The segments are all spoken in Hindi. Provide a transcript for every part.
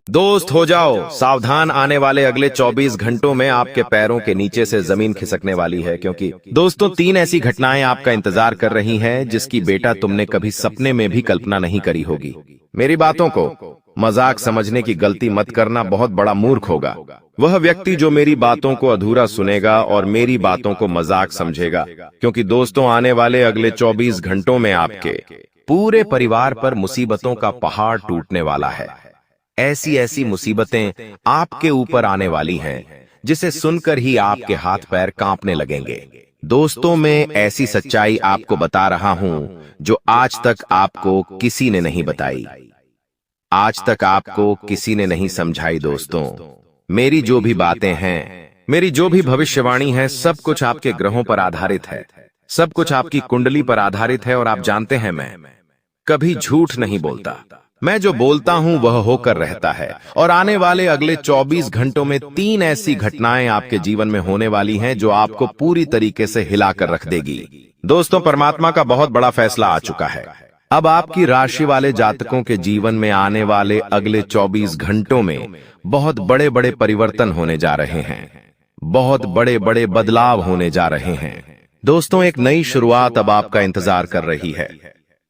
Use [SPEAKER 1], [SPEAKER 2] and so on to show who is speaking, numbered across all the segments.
[SPEAKER 1] दोस्त हो जाओ सावधान, आने वाले अगले 24 घंटों में आपके पैरों के नीचे से जमीन खिसकने वाली है, क्योंकि दोस्तों 3 ऐसी घटनाएं आपका इंतजार कर रही हैं जिसकी बेटा तुमने कभी सपने में भी कल्पना नहीं करी होगी। मेरी बातों को मजाक समझने की गलती मत करना, बहुत बड़ा मूर्ख होगा वह व्यक्ति जो मेरी बातों को अधूरा सुनेगा और मेरी बातों को मजाक समझेगा, क्योंकि दोस्तों आने वाले अगले 24 घंटों में आपके पूरे परिवार पर मुसीबतों का पहाड़ टूटने वाला है। ऐसी ऐसी मुसीबतें आपके ऊपर आने वाली हैं जिसे सुनकर ही आपके हाथ पैर कांपने लगेंगे। दोस्तों मैं ऐसी सच्चाई आपको बता रहा हूं जो आज तक आपको किसी ने नहीं बताई, आज तक आपको किसी ने नहीं समझाई। दोस्तों मेरी जो भी बातें हैं, मेरी जो भी भविष्यवाणी है, सब कुछ आपके ग्रहों पर आधारित है, सब कुछ आपकी कुंडली पर आधारित है। और आप जानते हैं मैं कभी झूठ नहीं बोलता, मैं जो बोलता हूं वह होकर रहता है। और आने वाले अगले 24 घंटों में 3 ऐसी घटनाएं आपके जीवन में होने वाली हैं जो आपको पूरी तरीके से हिलाकर रख देगी। दोस्तों परमात्मा का बहुत बड़ा फैसला आ चुका है। अब आपकी राशि वाले जातकों के जीवन में आने वाले अगले 24 घंटों में बहुत बड़े बड़े परिवर्तन होने जा रहे हैं, बहुत बड़े बड़े बदलाव होने जा रहे हैं। दोस्तों एक नई शुरुआत अब आपका इंतजार कर रही है।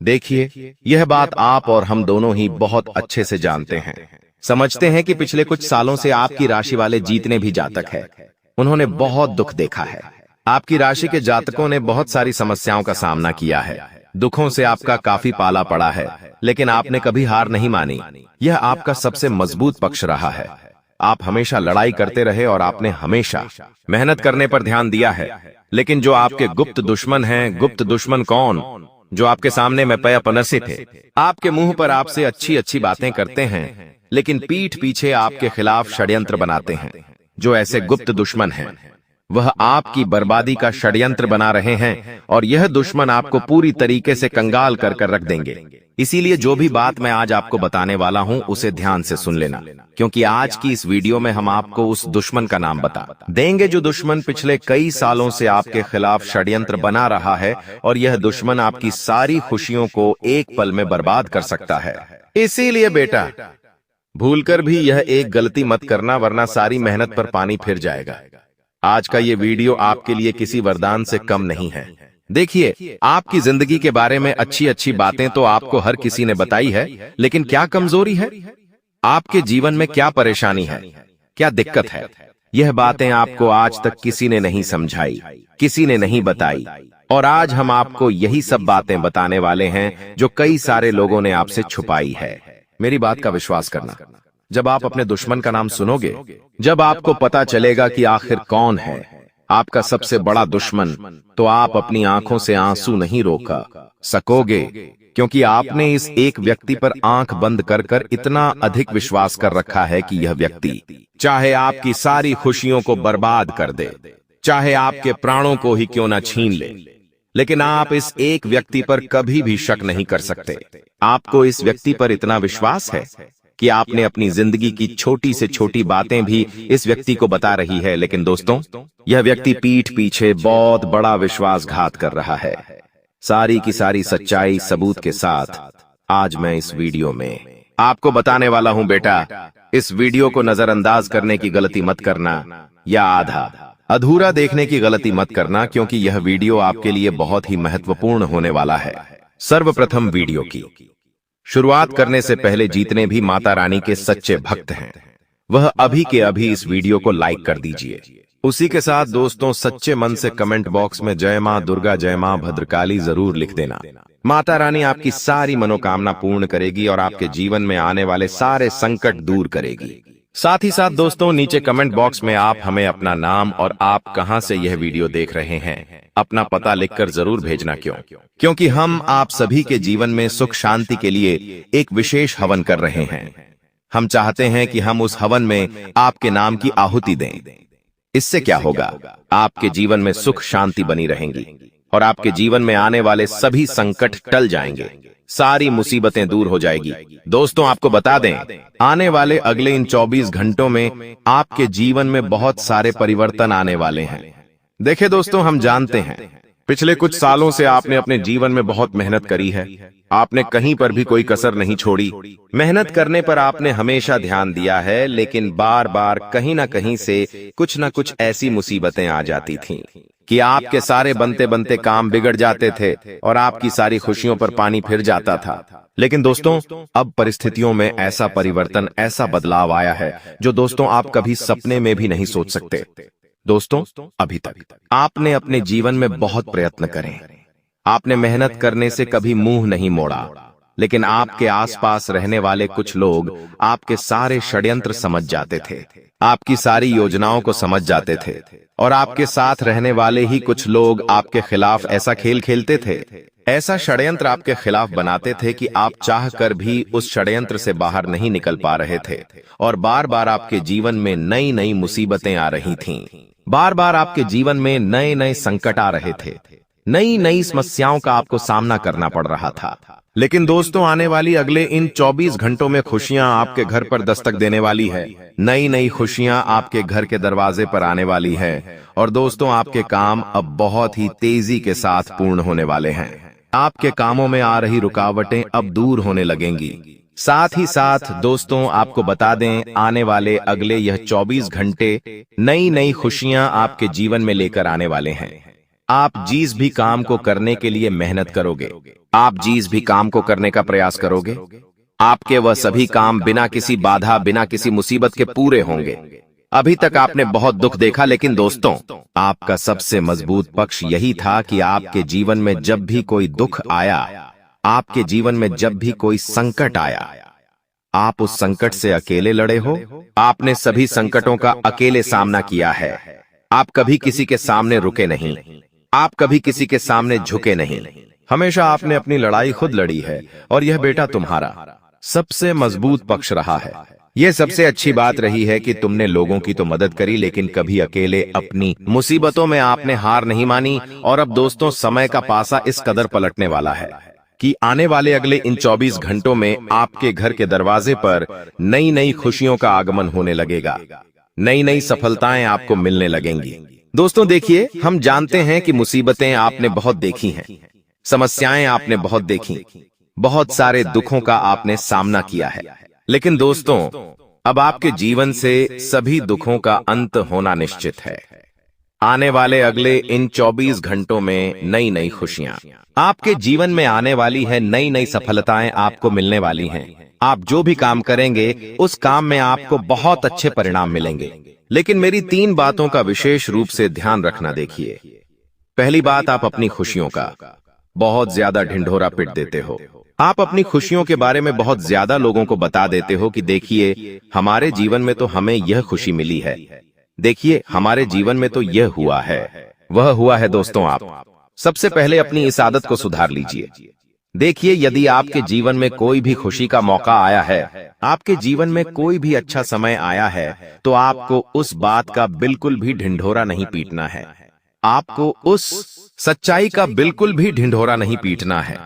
[SPEAKER 1] देखिए यह बात आप और हम दोनों ही बहुत अच्छे से जानते हैं, समझते हैं कि पिछले कुछ सालों से आपकी राशि वाले जितने भी जातक हैं उन्होंने बहुत दुख देखा है। आपकी राशि के जातकों ने बहुत सारी समस्याओं का सामना किया है, दुखों से आपका काफी पाला पड़ा है, लेकिन आपने कभी हार नहीं मानी। यह आपका सबसे मजबूत पक्ष रहा है। आप हमेशा लड़ाई करते रहे और आपने हमेशा मेहनत करने पर ध्यान दिया है। लेकिन जो आपके गुप्त दुश्मन हैं, गुप्त दुश्मन कौन, जो आपके सामने में पया पनसे थे, आपके मुंह पर आपसे अच्छी अच्छी बातें करते हैं लेकिन पीठ पीछे आपके खिलाफ षड्यंत्र बनाते हैं, जो ऐसे गुप्त दुश्मन हैं वह आपकी बर्बादी का षड्यंत्र बना रहे हैं और यह दुश्मन आपको पूरी तरीके से कंगाल कर कर रख देंगे। इसीलिए जो भी बात मैं आज आपको बताने वाला हूं उसे ध्यान से सुन लेना, क्योंकि आज की इस वीडियो में हम आपको उस दुश्मन का नाम बता देंगे जो दुश्मन पिछले कई सालों से आपके खिलाफ षड्यंत्र बना रहा है, और यह दुश्मन आपकी सारी खुशियों को एक पल में बर्बाद कर सकता है। इसीलिए बेटा भूलकर भी यह एक गलती मत करना, वरना सारी मेहनत पर पानी फिर जाएगा। आज का ये वीडियो आपके लिए किसी वरदान से कम नहीं है। देखिए आपकी जिंदगी के बारे में अच्छी अच्छी बातें तो आपको हर किसी ने बताई है, लेकिन क्या कमजोरी है, आपके जीवन में क्या परेशानी है, क्या दिक्कत है, यह बातें आपको आज तक किसी ने नहीं समझाई, किसी ने नहीं बताई। और आज हम आपको यही सब बातें बताने वाले हैं जो कई सारे लोगों ने आपसे छुपाई है। मेरी बात का विश्वास करना, जब आप अपने दुश्मन का नाम सुनोगे, जब आपको पता चलेगा कि आखिर कौन है आपका सबसे बड़ा दुश्मन, तो आप अपनी आंखों से आंसू नहीं रोका सकोगे, क्योंकि आपने इस एक व्यक्ति पर आंख बंद कर कर इतना अधिक विश्वास कर रखा है कि यह व्यक्ति चाहे आपकी सारी खुशियों को बर्बाद कर दे, चाहे आपके प्राणों को ही क्यों ना छीन ले, लेकिन आप इस एक व्यक्ति पर कभी भी शक नहीं कर सकते। आपको इस व्यक्ति पर इतना विश्वास है कि आपने अपनी जिंदगी की छोटी से छोटी बातें भी इस व्यक्ति को बता रही है। लेकिन दोस्तों यह व्यक्ति पीठ पीछे बहुत बड़ा विश्वासघात कर रहा है। सारी की सारी सच्चाई सबूत के साथ आज मैं इस वीडियो में आपको बताने वाला हूं। बेटा इस वीडियो को नजरअंदाज करने की गलती मत करना, या आधा अधूरा देखने की गलती मत करना, क्योंकि यह वीडियो आपके लिए बहुत ही महत्वपूर्ण होने वाला है। सर्वप्रथम वीडियो की शुरुआत करने से पहले जितने भी माता रानी के सच्चे भक्त हैं वह अभी के अभी इस वीडियो को लाइक कर दीजिए। उसी के साथ दोस्तों सच्चे मन से कमेंट बॉक्स में जय मां दुर्गा, जय मां भद्रकाली जरूर लिख देना। माता रानी आपकी सारी मनोकामना पूर्ण करेगी और आपके जीवन में आने वाले सारे संकट दूर करेगी। साथ ही साथ दोस्तों नीचे कमेंट बॉक्स में आप हमें अपना नाम और आप कहां से यह वीडियो देख रहे हैं अपना पता लिखकर जरूर भेजना। क्योंकि हम आप सभी के जीवन में सुख शांति के लिए एक विशेष हवन कर रहे हैं। हम चाहते हैं कि हम उस हवन में आपके नाम की आहुति दें। इससे क्या होगा, आपके जीवन में सुख शांति बनी रहेंगी और आपके जीवन में आने वाले सभी संकट टल जाएंगे, सारी मुसीबतें दूर हो जाएगी। दोस्तों आपको बता दें आने वाले अगले इन 24 घंटों में आपके जीवन में बहुत सारे परिवर्तन आने वाले हैं। देखिए दोस्तों हम जानते हैं पिछले कुछ सालों से आपने अपने जीवन में बहुत मेहनत करी है। आपने कहीं पर भी कोई कसर नहीं छोड़ी। मेहनत करने पर आपने हमेशा ध्यान दिया है, लेकिन बार बार कहीं ना कहीं से कुछ ना कुछ ऐसी मुसीबतें आ जाती थीं कि आपके सारे बनते बनते काम बिगड़ जाते थे और आपकी सारी खुशियों पर पानी फिर जाता था। लेकिन दोस्तों, अब परिस्थितियों में ऐसा परिवर्तन, ऐसा बदलाव आया है जो दोस्तों आप कभी सपने में भी नहीं सोच सकते। दोस्तों, अभी तक आपने अपने जीवन में बहुत प्रयत्न करे, आपने मेहनत करने से कभी मुंह नहीं मोड़ा, लेकिन आपके आसपास रहने वाले कुछ लोग आपके सारे षड्यंत्र समझ जाते थे, आपकी सारी योजनाओं को समझ जाते थे, और आपके साथ रहने वाले ही कुछ लोग आपके खिलाफ ऐसा खेल खेलते थे, ऐसा षड्यंत्र आपके खिलाफ बनाते थे कि आप चाह कर भी उस षड्यंत्र से बाहर नहीं निकल पा रहे थे, और बार बार आपके जीवन में नई नई मुसीबतें आ रही थीं। बार बार आपके जीवन में नए नए संकट आ रहे थे, नई नई समस्याओं का आपको सामना करना पड़ रहा था। लेकिन दोस्तों, आने वाली अगले इन 24 घंटों में खुशियां आपके घर पर दस्तक देने वाली है। नई नई खुशियां आपके घर के दरवाजे पर आने वाली है, और दोस्तों, आपके काम अब बहुत ही तेजी के साथ पूर्ण होने वाले हैं। आपके कामों में आ रही रुकावटें अब दूर होने लगेंगी। साथ ही साथ दोस्तों, आपको बता दें, आने वाले अगले यह 24 घंटे नई नई खुशियां आपके जीवन में लेकर आने वाले हैं। आप जिस भी काम को करने के लिए मेहनत करोगे, आप जिस भी काम को करने का प्रयास करोगे, आपके वह सभी काम बिना किसी बाधा, बिना किसी मुसीबत के पूरे होंगे। अभी तक आपने बहुत दुख देखा, लेकिन दोस्तों, आपका सबसे मजबूत पक्ष यही था कि आपके जीवन में जब भी कोई दुख आया, आपके जीवन में जब भी कोई संकट आया, आप उस संकट से अकेले लड़े हो। आपने सभी संकटों का अकेले सामना किया है। आप कभी किसी के सामने रुके नहीं, आप कभी किसी के सामने झुके नहीं। हमेशा आपने अपनी लड़ाई खुद लड़ी है, और यह बेटा तुम्हारा सबसे मजबूत पक्ष रहा है। यह सबसे अच्छी बात रही है कि तुमने लोगों की तो मदद करी, लेकिन कभी अकेले अपनी मुसीबतों में आपने हार नहीं मानी। और अब दोस्तों, समय का पासा इस कदर पलटने वाला है कि आने वाले अगले इन 24 घंटों में आपके घर के दरवाजे पर नई नई खुशियों का आगमन होने लगेगा। नई नई सफलताएं आपको मिलने लगेंगी। दोस्तों देखिए, हम जानते हैं कि मुसीबतें आपने बहुत देखी हैं, समस्याएं आपने बहुत देखी, बहुत सारे दुखों का आपने सामना किया है। लेकिन दोस्तों, अब आपके जीवन से सभी दुखों का अंत होना निश्चित है। आने वाले अगले इन 24 घंटों में नई नई खुशियां आपके जीवन में आने वाली है, नई नई सफलताएं आपको मिलने वाली हैं। आप जो भी काम करेंगे, उस काम में आपको बहुत अच्छे परिणाम मिलेंगे। लेकिन मेरी 3 बातों का विशेष रूप से ध्यान रखना। देखिए, पहली बात, आप अपनी खुशियों का बहुत ज्यादा ढिंढोरा पीट देते हो। आप अपनी खुशियों के बारे में बहुत ज्यादा लोगों को बता देते हो कि देखिए, हमारे जीवन में तो हमें यह खुशी मिली है, देखिए हमारे जीवन में तो यह हुआ है, वह हुआ है। दोस्तों, आप सबसे पहले अपनी इस आदत को सुधार लीजिए। देखिए, यदि आपके जीवन में कोई भी खुशी का मौका आया है, आपके जीवन में कोई भी अच्छा समय आया है, तो आपको उस बात का बिल्कुल भी ढिंढोरा नहीं पीटना है। आपको उस सच्चाई का बिल्कुल भी ढिंढोरा नहीं पीटना है,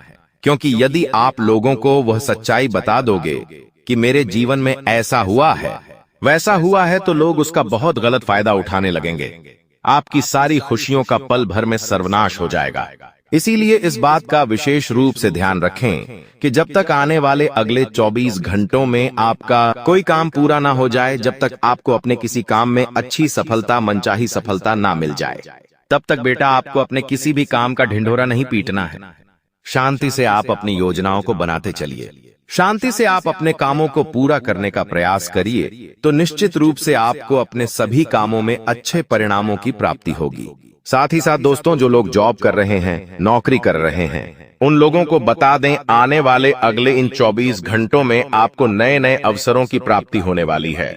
[SPEAKER 1] क्योंकि यदि आप लोगों को वह सच्चाई बता दोगे कि मेरे जीवन में ऐसा हुआ है, वैसा हुआ है, तो लोग उसका बहुत गलत फायदा उठाने लगेंगे। आपकी सारी खुशियों का पल भर में सर्वनाश हो जाएगा। इसीलिए इस बात का विशेष रूप से ध्यान रखें कि जब तक आने वाले अगले 24 घंटों में आपका कोई काम पूरा ना हो जाए, जब तक आपको अपने किसी काम में अच्छी सफलता, मनचाही सफलता ना मिल जाए, तब तक बेटा आपको अपने किसी भी काम का ढिंढोरा नहीं पीटना है। शांति से आप अपनी योजनाओं को बनाते चलिए, शांति से आप अपने कामों को पूरा करने का प्रयास करिए, तो निश्चित रूप से आपको अपने सभी कामों में अच्छे परिणामों की प्राप्ति होगी। साथ ही साथ दोस्तों, जो लोग जॉब कर रहे हैं, नौकरी कर रहे हैं, उन लोगों को बता दें, आने वाले अगले इन 24 घंटों में आपको नए नए अवसरों की प्राप्ति होने वाली है।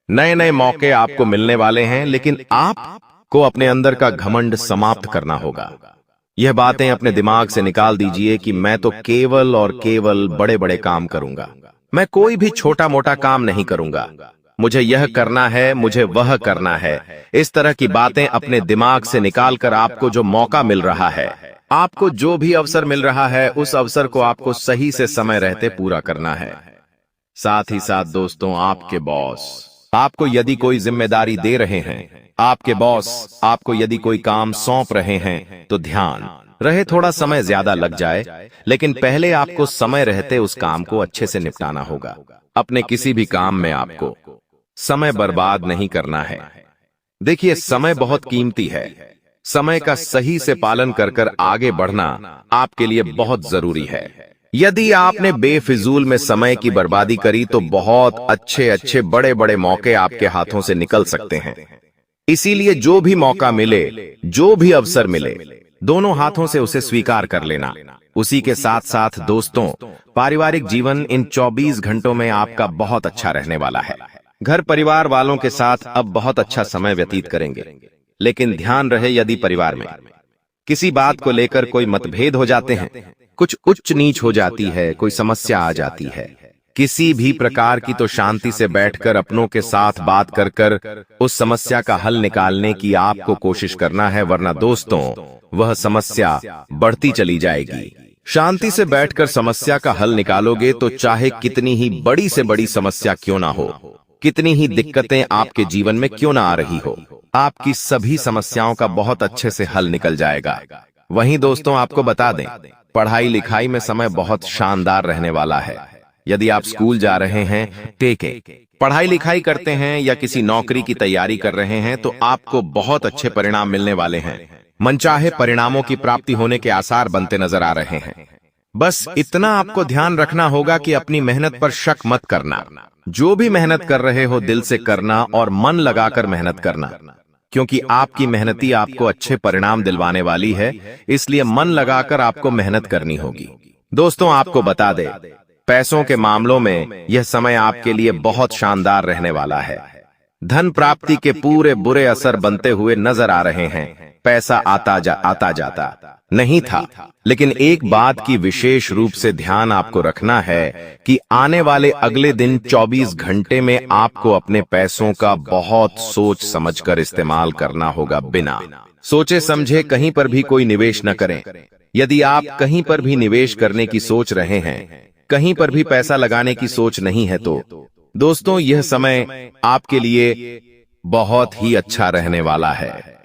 [SPEAKER 1] नए नए मौके आपको मिलने वाले हैं, लेकिन आपको अपने अंदर का घमंड समाप्त करना होगा। यह बातें अपने दिमाग से निकाल दीजिए कि मैं तो केवल और केवल बड़े बड़े काम करूंगा, मैं कोई भी छोटा मोटा काम नहीं करूंगा, मुझे यह करना है, मुझे वह करना है। इस तरह की बातें अपने दिमाग से निकालकर आपको जो मौका मिल रहा है, आपको जो भी अवसर मिल रहा है, उस अवसर को आपको सही से समय रहते पूरा करना है। साथ ही साथ दोस्तों, आपके बॉस आपको यदि कोई जिम्मेदारी दे रहे हैं, आपके बॉस आपको यदि कोई काम सौंप रहे हैं तो ध्यान रहे थोड़ा समय ज्यादा लग जाए, लेकिन पहले आपको समय रहते उस काम को अच्छे से निपटाना होगा। अपने किसी भी काम में आपको समय बर्बाद नहीं करना है। देखिए, समय बहुत कीमती है। समय का सही से पालन कर कर आगे बढ़ना आपके लिए बहुत जरूरी है। यदि आपने बेफिजूल में समय की बर्बादी करी तो बहुत अच्छे अच्छे बड़े बड़े मौके आपके हाथों से निकल सकते हैं। इसीलिए जो भी मौका मिले, जो भी अवसर मिले, दोनों हाथों से उसे स्वीकार कर लेना। उसी के साथ साथ दोस्तों, पारिवारिक जीवन इन 24 घंटों में आपका बहुत अच्छा रहने वाला है। घर परिवार वालों के साथ अब बहुत अच्छा समय व्यतीत करेंगे, लेकिन ध्यान रहे यदि परिवार में किसी बात को लेकर कोई मतभेद हो जाते हैं, कुछ उच्च नीच हो जाती है, कोई समस्या आ जाती है, किसी भी प्रकार की, तो शांति से बैठकर अपनों के साथ बात कर कर उस समस्या का हल निकालने की आपको कोशिश करना है, वरना दोस्तों वह समस्या बढ़ती चली जाएगी। शांति से बैठकर समस्या का हल निकालोगे तो चाहे कितनी ही बड़ी से बड़ी समस्या क्यों ना हो, कितनी ही दिक्कतें आपके जीवन में क्यों ना आ रही हो, आपकी सभी समस्याओं का बहुत अच्छे से हल निकल जाएगा। वहीं दोस्तों, आपको बता दें, पढ़ाई लिखाई में समय बहुत शानदार रहने वाला है। यदि आप स्कूल जा रहे हैं, पढ़ाई लिखाई करते हैं या किसी नौकरी की तैयारी कर रहे हैं तो आपको बहुत अच्छे परिणाम मिलने वाले हैं। मनचाहे परिणामों की प्राप्ति होने के आसार बनते नजर आ रहे हैं। बस इतना आपको ध्यान रखना होगा कि अपनी मेहनत पर शक मत करना। जो भी मेहनत कर रहे हो दिल से करना और मन लगाकर मेहनत करना, क्योंकि आपकी मेहनती आपको अच्छे परिणाम दिलवाने वाली है। इसलिए मन लगाकर आपको मेहनत करनी होगी। दोस्तों, आपको बता दे, पैसों के मामलों में यह समय आपके लिए बहुत शानदार रहने वाला है। धन प्राप्ति के पूरे बुरे असर बनते हुए नजर आ रहे हैं। पैसा आता जाता नहीं था, लेकिन एक बात की विशेष रूप से ध्यान आपको रखना है कि आने वाले अगले दिन 24 घंटे में आपको अपने पैसों का बहुत सोच समझकर इस्तेमाल करना होगा। बिना सोचे समझे कहीं पर भी कोई निवेश न करें। यदि आप कहीं पर भी निवेश करने की सोच रहे हैं, कहीं पर भी पैसा लगाने की सोच नहीं है, तो दोस्तों यह समय आपके लिए बहुत ही अच्छा रहने वाला है।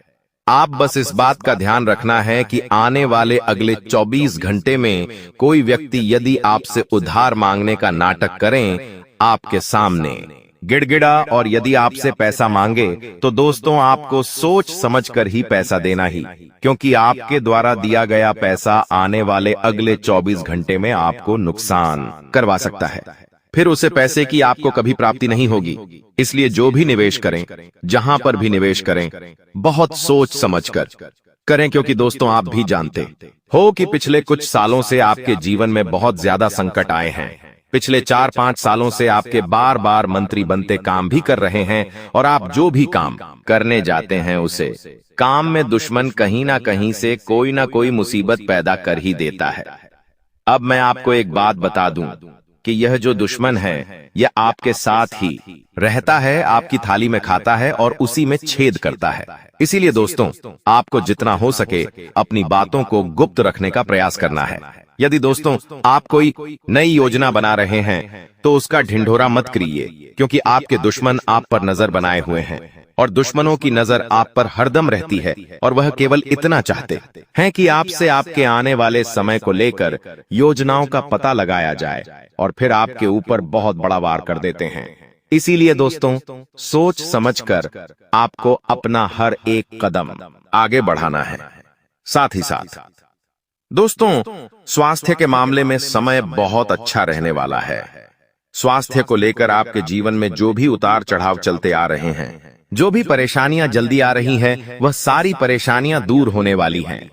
[SPEAKER 1] आप बस इस बात का ध्यान रखना है कि आने वाले अगले 24 घंटे में कोई व्यक्ति यदि आपसे उधार मांगने का नाटक करें आपके सामने गिड़गिड़ा, और यदि आपसे पैसा मांगे तो दोस्तों आपको सोच समझकर ही पैसा देना ही, क्योंकि आपके द्वारा दिया गया पैसा आने वाले अगले 24 घंटे में आपको नुकसान करवा सकता है। फिर उसे पैसे की आपको कभी प्राप्ति नहीं होगी। इसलिए जो भी निवेश करें, जहां पर भी निवेश करें, बहुत सोच समझकर करें, क्योंकि दोस्तों आप भी जानते हो कि पिछले कुछ सालों से आपके जीवन में बहुत ज्यादा संकट आए हैं। पिछले 4-5 सालों से आपके बार बार मंत्री बनते काम भी कर रहे हैं, और आप जो भी काम करने जाते हैं उसे काम में दुश्मन कहीं ना कहीं से कोई ना कोई मुसीबत पैदा कर ही देता है। अब मैं आपको एक बात बता दूं कि यह जो दुश्मन है यह आपके साथ ही रहता है, आपकी थाली में खाता है और उसी में छेद करता है। इसीलिए दोस्तों आपको जितना हो सके अपनी बातों को गुप्त रखने का प्रयास करना है। यदि दोस्तों आप कोई नई योजना बना रहे हैं तो उसका ढिंढोरा मत करिए, क्योंकि आपके दुश्मन आप पर नजर बनाए हुए हैं और दुश्मनों की नजर आप पर हरदम रहती है, और वह केवल इतना चाहते हैं कि आपसे आपके आने वाले समय को लेकर योजनाओं का पता लगाया जाए और फिर आपके ऊपर बहुत बड़ा वार कर देते हैं। इसीलिए दोस्तों सोच समझकर आपको अपना हर एक कदम आगे बढ़ाना है। साथ ही साथ दोस्तों स्वास्थ्य के मामले में समय बहुत अच्छा रहने वाला है। स्वास्थ्य को लेकर आपके जीवन में जो भी उतार चढ़ाव चलते आ रहे हैं, जो भी परेशानियां जल्दी आ रही हैं, वह सारी परेशानियां दूर होने वाली हैं।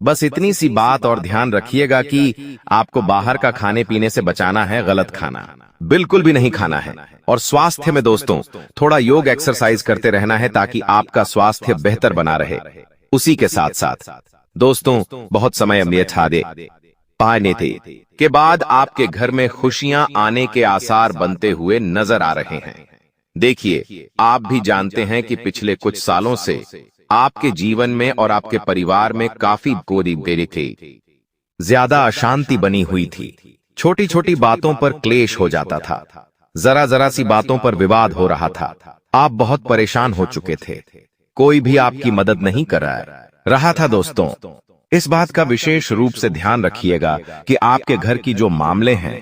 [SPEAKER 1] बस इतनी सी बात और ध्यान रखिएगा कि आपको बाहर का खाने पीने से बचाना है। गलत खाना बिल्कुल भी नहीं खाना है। और स्वास्थ्य में दोस्तों थोड़ा योग एक्सरसाइज करते रहना है ताकि आपका स्वास्थ्य बेहतर बना रहे। उसी के साथ साथ दोस्तों बहुत समय दे पाने थे के बाद आपके घर में खुशियां आने के आसार बनते हुए नजर आ रहे हैं। देखिए, आप भी जानते हैं कि पिछले कुछ सालों से आपके जीवन में और आपके परिवार में काफी गोदी थे, ज्यादा अशांति बनी हुई थी। छोटी छोटी बातों पर क्लेश हो जाता था, जरा जरा सी बातों पर विवाद हो रहा था। आप बहुत परेशान हो चुके थे। कोई भी आपकी मदद नहीं कर रहा था दोस्तों। इस बात का विशेष रूप से ध्यान रखिएगा कि आपके घर की जो मामले हैं,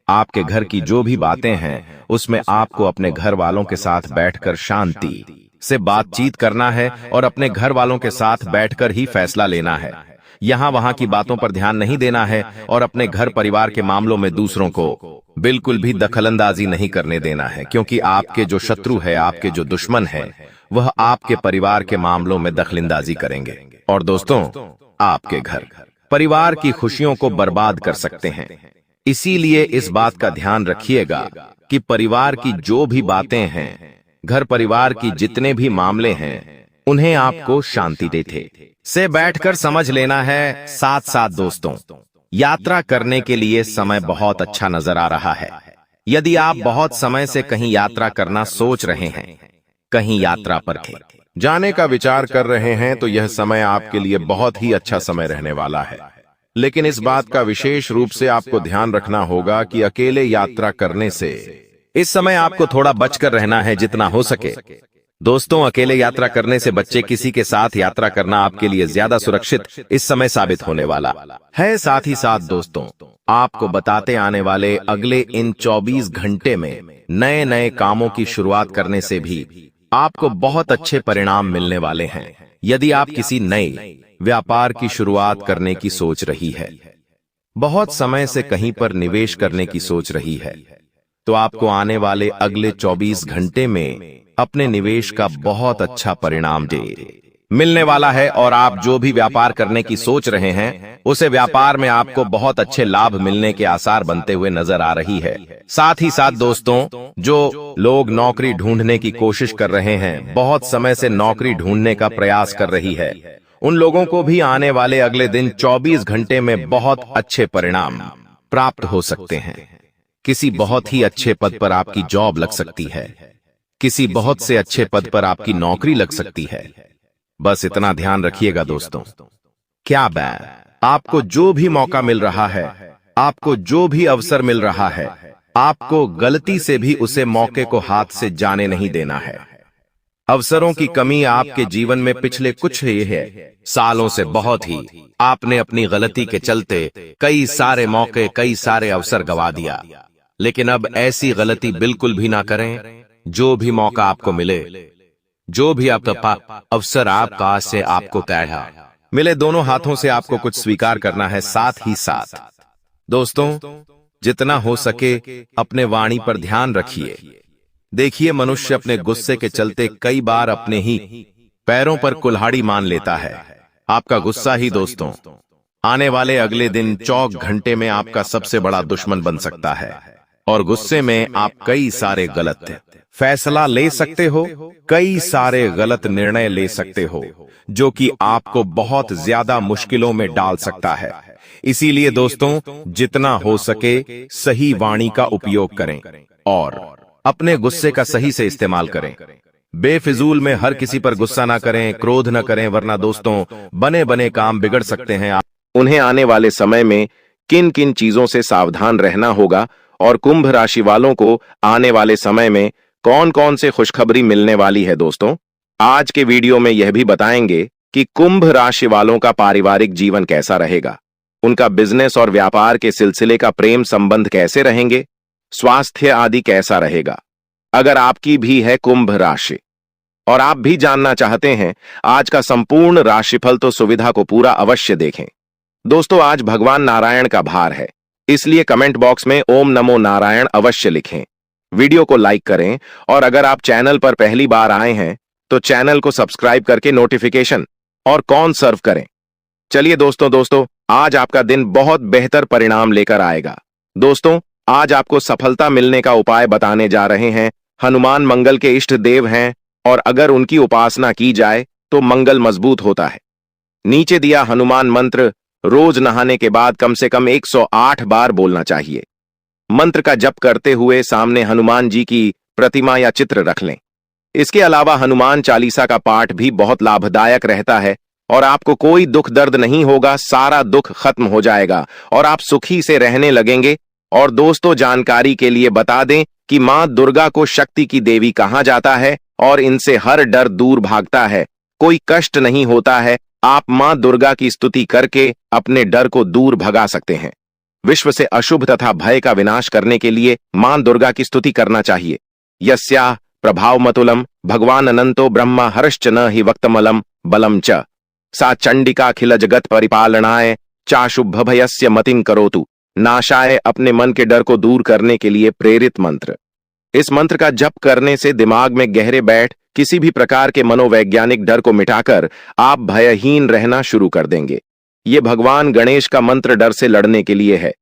[SPEAKER 1] आपके घर की जो भी बातें हैं, उसमें आपको अपने घर वालों के साथ बैठकर शांति से बातचीत करना है और अपने घर वालों के साथ बैठकर ही फैसला लेना है। यहाँ वहां की बातों पर ध्यान नहीं देना है और अपने घर परिवार के मामलों में दूसरों को बिल्कुल भी दखलंदाजी नहीं करने देना है, क्योंकि आपके जो शत्रु है, आपके जो दुश्मन है, वह आपके परिवार के मामलों में दखलंदाजी करेंगे और दोस्तों आपके घर परिवार की खुशियों को बर्बाद कर सकते हैं। इसीलिए इस बात का ध्यान रखिएगा कि परिवार की जो भी बातें हैं, घर परिवार की जितने भी मामले हैं, उन्हें आपको शांति देते से बैठकर समझ लेना है। साथ साथ दोस्तों, यात्रा करने के लिए समय बहुत अच्छा नजर आ रहा है। यदि आप बहुत समय से कहीं यात्रा करना सोच रहे हैं, कहीं यात्रा पर जाने का विचार कर रहे हैं, तो यह समय आपके लिए बहुत ही अच्छा समय रहने वाला है। लेकिन इस बात का विशेष रूप से आपको ध्यान रखना होगा कि अकेले यात्रा करने से इस समय आपको थोड़ा बचकर रहना है जितना हो सके। दोस्तों, अकेले यात्रा करने से बच्चे किसी के साथ यात्रा करना आपके लिए ज्यादा सुरक्षित इस समय साबित होने वाला है। साथ ही साथ दोस्तों, आपको बताते आने वाले अगले इन 24 घंटे में नए नए कामों की शुरुआत करने से भी आपको बहुत अच्छे परिणाम मिलने वाले हैं। यदि आप किसी नए व्यापार की शुरुआत करने की सोच रही है, बहुत समय से कहीं पर निवेश करने की सोच रही है, तो आपको आने वाले अगले 24 घंटे में अपने निवेश का बहुत अच्छा परिणाम मिलने वाला है और आप जो भी व्यापार करने की सोच रहे हैं, उसे व्यापार में आपको बहुत अच्छे लाभ मिलने के आसार बनते हुए नजर आ रही है। साथ ही साथ दोस्तों, जो लोग नौकरी ढूंढने की कोशिश कर रहे हैं, बहुत समय से नौकरी ढूंढने का प्रयास कर रही है, उन लोगों को भी आने वाले अगले दिन 24 घंटे में बहुत अच्छे परिणाम प्राप्त हो सकते हैं। किसी बहुत ही अच्छे पद पर आपकी जॉब लग सकती है, किसी बहुत से अच्छे पद पर आपकी नौकरी लग सकती है। बस इतना ध्यान रखिएगा दोस्तों। क्या आपको जो भी मौका मिल रहा है, आपको जो भी अवसर मिल रहा है, आपको गलती से भी उसे मौके को हाथ से जाने नहीं देना है। अवसरों की कमी आपके जीवन में पिछले कुछ सालों से बहुत ही आपने अपनी गलती के चलते कई सारे मौके, कई सारे अवसर गवा दिया। लेकिन अब ऐसी गलती बिल्कुल भी ना करें। जो भी मौका आपको मिले, जो भी आपका अवसर आपका से आपको कैढ़ा मिले, दोनों हाथों से आपको कुछ स्वीकार करना है। साथ ही साथ दोस्तों, जितना हो सके अपने वाणी पर ध्यान रखिए। देखिए, मनुष्य अपने गुस्से के चलते कई बार अपने ही पैरों पर कुल्हाड़ी मान लेता है। आपका गुस्सा ही दोस्तों आने वाले अगले दिन 24 घंटे में आपका सबसे बड़ा दुश्मन बन सकता है और गुस्से में आप कई सारे गलत फैसला ले सकते हो, कई सारे गलत निर्णय ले सकते हो, जो कि आपको बहुत ज्यादा मुश्किलों में डाल सकता है। इसीलिए दोस्तों, जितना हो सके सही वाणी का उपयोग करें और अपने गुस्से का सही से इस्तेमाल करें। बेफिजूल में हर किसी पर गुस्सा ना करें, क्रोध ना करें, वरना दोस्तों बने बने काम बिगड़ सकते हैं। उन्हें आने वाले समय में किन किन चीजों से सावधान रहना होगा और कुंभ राशि वालों को आने वाले समय में कौन कौन से खुशखबरी मिलने वाली है दोस्तों, आज के वीडियो में यह भी बताएंगे कि कुंभ राशि वालों का पारिवारिक जीवन कैसा रहेगा, उनका बिजनेस और व्यापार के सिलसिले का प्रेम संबंध कैसे रहेंगे, स्वास्थ्य आदि कैसा रहेगा। अगर आपकी भी है कुंभ राशि और आप भी जानना चाहते हैं आज का संपूर्ण राशिफल, तो सुविधा को पूरा अवश्य देखें। दोस्तों, आज भगवान नारायण का भार है, इसलिए कमेंट बॉक्स में ओम नमो नारायण अवश्य लिखें। वीडियो को लाइक करें और अगर आप चैनल पर पहली बार आए हैं तो चैनल को सब्सक्राइब करके नोटिफिकेशन और कॉन सर्व करें। चलिए दोस्तों, आज आपका दिन बहुत बेहतर परिणाम लेकर आएगा। दोस्तों, आज आपको सफलता मिलने का उपाय बताने जा रहे हैं। हनुमान मंगल के इष्ट देव हैं और अगर उनकी उपासना की जाए तो मंगल मजबूत होता है। नीचे दिया हनुमान मंत्र रोज नहाने के बाद कम से कम 108 बार बोलना चाहिए। मंत्र का जप करते हुए सामने हनुमान जी की प्रतिमा या चित्र रख लें। इसके अलावा हनुमान चालीसा का पाठ भी बहुत लाभदायक रहता है और आपको कोई दुख दर्द नहीं होगा, सारा दुख खत्म हो जाएगा और आप सुखी से रहने लगेंगे। और दोस्तों, जानकारी के लिए बता दें कि मां दुर्गा को शक्ति की देवी कहा जाता है और इनसे हर डर दूर भागता है कोई कष्ट नहीं होता है, आप मां दुर्गा की स्तुति करके अपने डर को दूर भगा सकते हैं। विश्व से अशुभ तथा भय का विनाश करने के लिए मां दुर्गा की स्तुति करना चाहिए। यस्याः प्रभावमतुलम भगवान अनंतो ब्रह्मा हर्श्च न हि वक्तमलम बलम च सा चंडिकाखिल जगत परिपालनाय चाशुभ भयस्य मतिं करोतु। नाशाय अपने मन के डर को दूर करने के लिए प्रेरित मंत्र। इस मंत्र का जप करने से दिमाग में गहरे बैठ किसी भी प्रकार के मनोवैज्ञानिक डर को मिटाकर आप भयहीन रहना शुरू कर देंगे। ये भगवान गणेश का मंत्र डर से लड़ने के लिए है।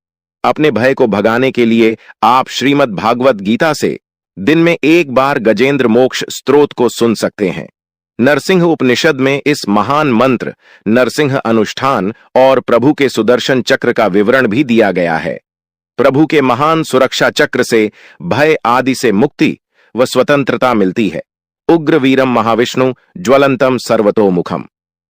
[SPEAKER 1] अपने भय को भगाने के लिए आप श्रीमद् भागवत गीता से दिन में एक बार गजेंद्र मोक्ष स्तोत्र को सुन सकते हैं। नरसिंह उपनिषद में इस महान मंत्र नरसिंह अनुष्ठान और प्रभु के सुदर्शन चक्र का विवरण भी दिया गया है। प्रभु के महान सुरक्षा चक्र से भय आदि से मुक्ति व स्वतंत्रता मिलती है। उग्र वीरम महाविष्णु ज्वलंतम सर्वतोमुखम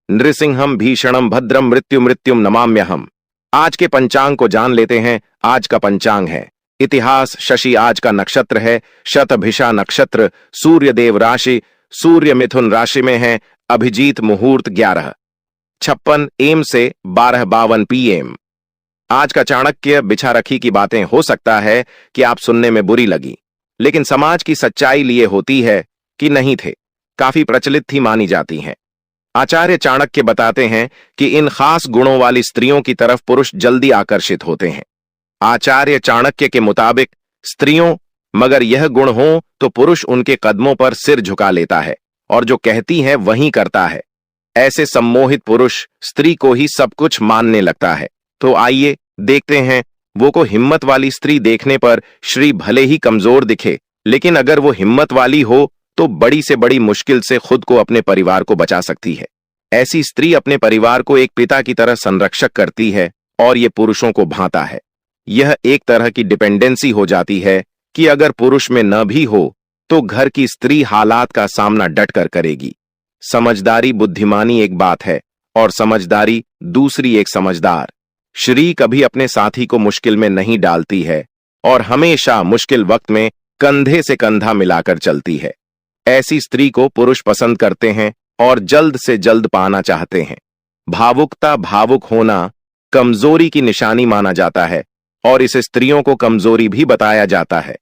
[SPEAKER 1] नृसिंहम भीषणम भद्रम मृत्यु मृत्युम नमाम्यहम। आज के पंचांग को जान लेते हैं। आज का पंचांग है इतिहास, शशि आज का नक्षत्र है, शतभिषा नक्षत्र, सूर्य देव राशि, सूर्य मिथुन राशि में है, अभिजीत मुहूर्त 11:56 AM से 12:52 PM। आज का चाणक्य बिछा रखी की बातें हो सकता है कि आप सुनने में बुरी लगी, लेकिन समाज की सच्चाई लिए होती है कि नहीं थे, काफी प्रचलित थी, मानी जाती हैं। आचार्य चाणक्य बताते हैं कि इन खास गुणों वाली स्त्रियों की तरफ पुरुष जल्दी आकर्षित होते हैं। आचार्य चाणक्य के मुताबिक स्त्रियों मगर यह गुण हो तो पुरुष उनके कदमों पर सिर झुका लेता है और जो कहती है वही करता है। ऐसे सम्मोहित पुरुष स्त्री को ही सब कुछ मानने लगता है। तो आइए देखते हैं, वो को हिम्मत वाली स्त्री देखने पर श्री भले ही कमजोर दिखे, लेकिन अगर वो हिम्मत वाली हो तो बड़ी से बड़ी मुश्किल से खुद को अपने परिवार को बचा सकती है। ऐसी स्त्री अपने परिवार को एक पिता की तरह संरक्षक करती है और ये पुरुषों को भांता है। यह एक तरह की डिपेंडेंसी हो जाती है कि अगर पुरुष में न भी हो तो घर की स्त्री हालात का सामना डटकर करेगी। समझदारी बुद्धिमानी एक बात है और समझदारी दूसरी एक समझदार। श्री कभी अपने साथी को मुश्किल में नहीं डालती है और हमेशा मुश्किल वक्त में कंधे से कंधा मिलाकर चलती है। ऐसी स्त्री को पुरुष पसंद करते हैं और जल्द से जल्द पाना चाहते हैं। भावुकता, भावुक होना कमजोरी की निशानी माना जाता है और इसे स्त्रियों को कमजोरी भी बताया जाता है,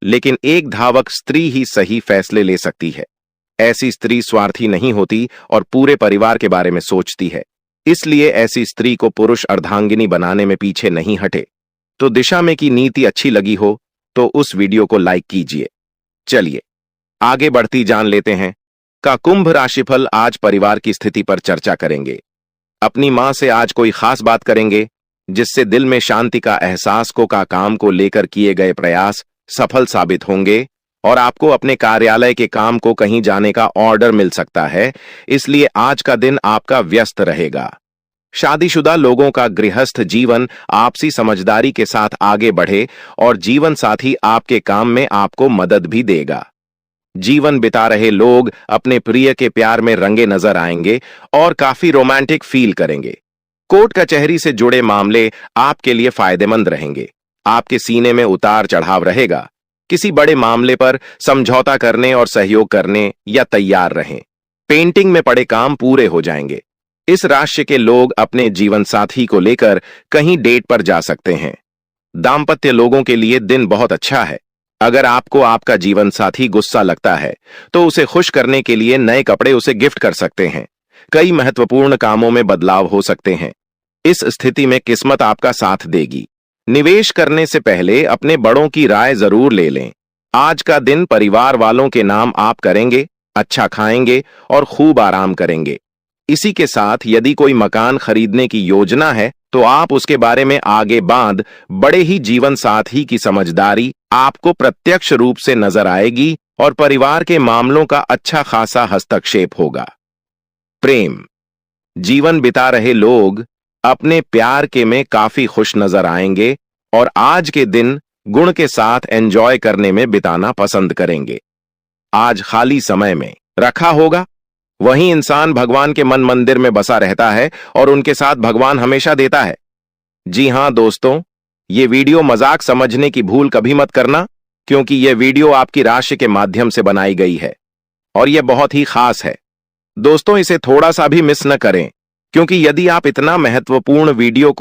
[SPEAKER 1] लेकिन एक धावक स्त्री ही सही फैसले ले सकती है। ऐसी स्त्री स्वार्थी नहीं होती और पूरे परिवार के बारे में सोचती है, इसलिए ऐसी स्त्री को पुरुष अर्धांगिनी बनाने में पीछे नहीं हटे। तो दिशा में की नीति अच्छी लगी हो तो उस वीडियो को लाइक कीजिए। चलिए आगे बढ़ती जान लेते हैं। का कुंभ राशिफल। आज परिवार की स्थिति पर चर्चा करेंगे। अपनी मां से आज कोई खास बात करेंगे जिससे दिल में शांति का एहसास को का काम को लेकर किए गए प्रयास सफल साबित होंगे और आपको अपने कार्यालय के काम को कहीं जाने का ऑर्डर मिल सकता है, इसलिए आज का दिन आपका व्यस्त रहेगा। शादीशुदा लोगों का गृहस्थ जीवन आपसी समझदारी के साथ आगे बढ़े और जीवन साथी आपके काम में आपको मदद भी देगा। जीवन बिता रहे लोग अपने प्रिय के प्यार में रंगे नजर आएंगे और काफी रोमांटिक फील करेंगे। कोर्ट कचहरी से जुड़े मामले आपके लिए फायदेमंद रहेंगे। आपके सीने में उतार चढ़ाव रहेगा। किसी बड़े मामले पर समझौता करने और सहयोग करने या तैयार रहें। पेंटिंग में पड़े काम पूरे हो जाएंगे। इस राशि के लोग अपने जीवन साथी को लेकर कहीं डेट पर जा सकते हैं। दाम्पत्य लोगों के लिए दिन बहुत अच्छा है। अगर आपको आपका जीवन साथी गुस्सा लगता है तो उसे खुश करने के लिए नए कपड़े उसे गिफ्ट कर सकते हैं। कई महत्वपूर्ण कामों में बदलाव हो सकते हैं। इस स्थिति में किस्मत आपका साथ देगी। निवेश करने से पहले अपने बड़ों की राय जरूर ले लें। आज का दिन परिवार वालों के नाम आप करेंगे, अच्छा खाएंगे और खूब आराम करेंगे। इसी के साथ यदि कोई मकान खरीदने की योजना है तो आप उसके बारे में आगे बाद बड़े ही जीवन साथी की समझदारी आपको प्रत्यक्ष रूप से नजर आएगी और परिवार के मामलों का अच्छा खासा हस्तक्षेप होगा। प्रेम। जीवन बिता रहे लोग अपने प्यार के में काफी खुश नजर आएंगे और आज के दिन गुण के साथ एंजॉय करने में बिताना पसंद करेंगे। आज खाली समय में रखा होगा वहीं इंसान भगवान के मन मंदिर में बसा रहता है और उनके साथ भगवान हमेशा देता है। जी हां दोस्तों, ये वीडियो मजाक समझने की भूल कभी मत करना, क्योंकि यह वीडियो आपकी राशि के माध्यम से बनाई गई है और यह बहुत ही खास है। दोस्तों, इसे थोड़ा सा भी मिस न करें, क्योंकि यदि आप इतना महत्वपूर्ण वीडियो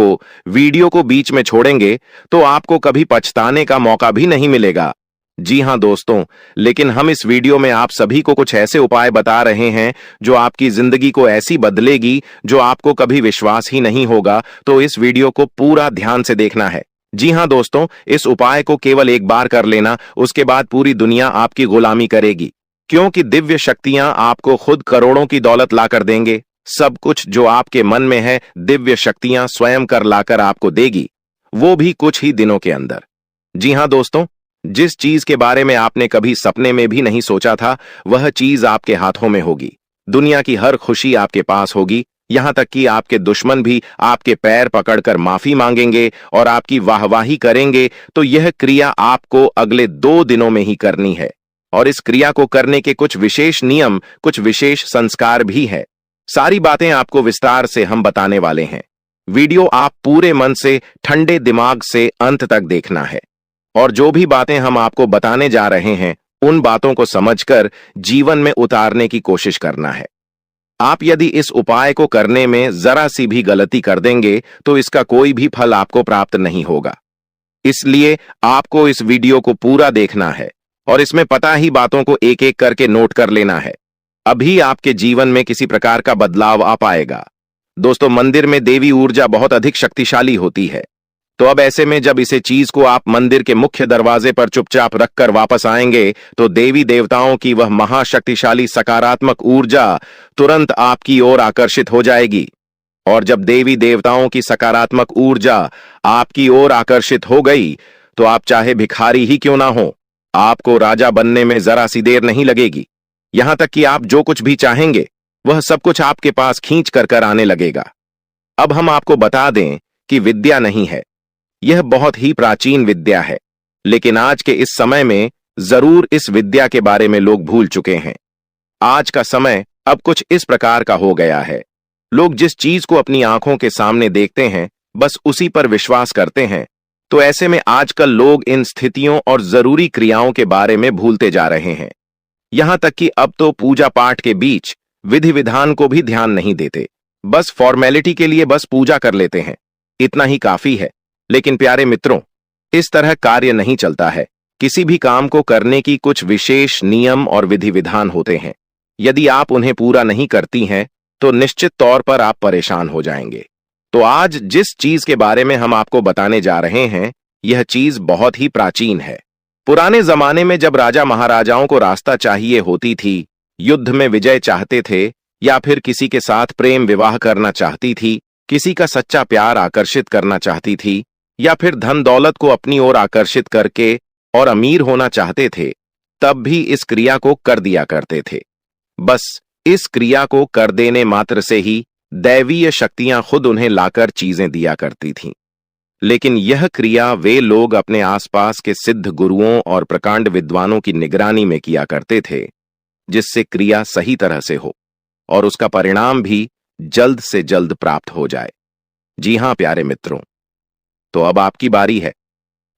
[SPEAKER 1] को बीच में छोड़ेंगे तो आपको कभी पछताने का मौका भी नहीं मिलेगा। जी हां दोस्तों, लेकिन हम इस वीडियो में आप सभी को कुछ ऐसे उपाय बता रहे हैं जो आपकी जिंदगी को ऐसी बदलेगी जो आपको कभी विश्वास ही नहीं होगा। तो इस वीडियो को पूरा ध्यान से देखना है। जी हां दोस्तों, इस उपाय को केवल एक बार कर लेना, उसके बाद पूरी दुनिया आपकी गुलामी करेगी, क्योंकि दिव्य शक्तियां आपको खुद करोड़ों की दौलत लाकर देंगे। सब कुछ जो आपके मन में है दिव्य शक्तियां स्वयं कर लाकर आपको देगी, वो भी कुछ ही दिनों के अंदर। जी हां दोस्तों, जिस चीज के बारे में आपने कभी सपने में भी नहीं सोचा था, वह चीज आपके हाथों में होगी। दुनिया की हर खुशी आपके पास होगी, यहां तक कि आपके दुश्मन भी आपके पैर पकड़कर माफी मांगेंगे और आपकी वाहवाही करेंगे। तो यह क्रिया आपको अगले 2 दिनों में ही करनी है, और इस क्रिया को करने के कुछ विशेष नियम, कुछ विशेष संस्कार भी है। सारी बातें आपको विस्तार से हम बताने वाले हैं। वीडियो आप पूरे मन से, ठंडे दिमाग से अंत तक देखना है, और जो भी बातें हम आपको बताने जा रहे हैं उन बातों को समझकर जीवन में उतारने की कोशिश करना है। आप यदि इस उपाय को करने में जरा सी भी गलती कर देंगे तो इसका कोई भी फल आपको प्राप्त नहीं होगा। इसलिए आपको इस वीडियो को पूरा देखना है और इसमें पता ही बातों को एक एक करके नोट कर लेना है। अभी आपके जीवन में किसी प्रकार का बदलाव आ पाएगा। दोस्तों, मंदिर में देवी ऊर्जा बहुत अधिक शक्तिशाली होती है। तो अब ऐसे में जब इसे चीज को आप मंदिर के मुख्य दरवाजे पर चुपचाप रखकर वापस आएंगे तो देवी देवताओं की वह महाशक्तिशाली सकारात्मक ऊर्जा तुरंत आपकी ओर आकर्षित हो जाएगी। और जब देवी देवताओं की सकारात्मक ऊर्जा आपकी ओर आकर्षित हो गई तो आप चाहे भिखारी ही क्यों ना हो, आपको राजा बनने में जरा सी देर नहीं लगेगी। यहां तक कि आप जो कुछ भी चाहेंगे वह सब कुछ आपके पास खींच कर आने लगेगा। अब हम आपको बता दें कि विद्या नहीं है, यह बहुत ही प्राचीन विद्या है, लेकिन आज के इस समय में जरूर इस विद्या के बारे में लोग भूल चुके हैं। आज का समय अब कुछ इस प्रकार का हो गया है, लोग जिस चीज को अपनी आंखों के सामने देखते हैं बस उसी पर विश्वास करते हैं। तो ऐसे में आजकल लोग इन स्थितियों और जरूरी क्रियाओं के बारे में भूलते जा रहे हैं। यहां तक कि अब तो पूजा पाठ के बीच विधि विधान को भी ध्यान नहीं देते, बस फॉर्मेलिटी के लिए बस पूजा कर लेते हैं, इतना ही काफी है। लेकिन प्यारे मित्रों, इस तरह कार्य नहीं चलता है। किसी भी काम को करने की कुछ विशेष नियम और विधि विधान होते हैं। यदि आप उन्हें पूरा नहीं करती हैं तो निश्चित तौर पर आप परेशान हो जाएंगे। तो आज जिस चीज के बारे में हम आपको बताने जा रहे हैं, यह चीज बहुत ही प्राचीन है। पुराने जमाने में जब राजा महाराजाओं को रास्ता चाहिए होती थी, युद्ध में विजय चाहते थे, या फिर किसी के साथ प्रेम विवाह करना चाहती थी, किसी का सच्चा प्यार आकर्षित करना चाहती थी, या फिर धन दौलत को अपनी ओर आकर्षित करके और अमीर होना चाहते थे, तब भी इस क्रिया को कर दिया करते थे। बस इस क्रिया को कर देने मात्र से ही दैवीय शक्तियां खुद उन्हें लाकर चीजें दिया करती थीं। लेकिन यह क्रिया वे लोग अपने आसपास के सिद्ध गुरुओं और प्रकांड विद्वानों की निगरानी में किया करते थे, जिससे क्रिया सही तरह से हो और उसका परिणाम भी जल्द से जल्द प्राप्त हो जाए। जी हां प्यारे मित्रों, तो अब आपकी बारी है।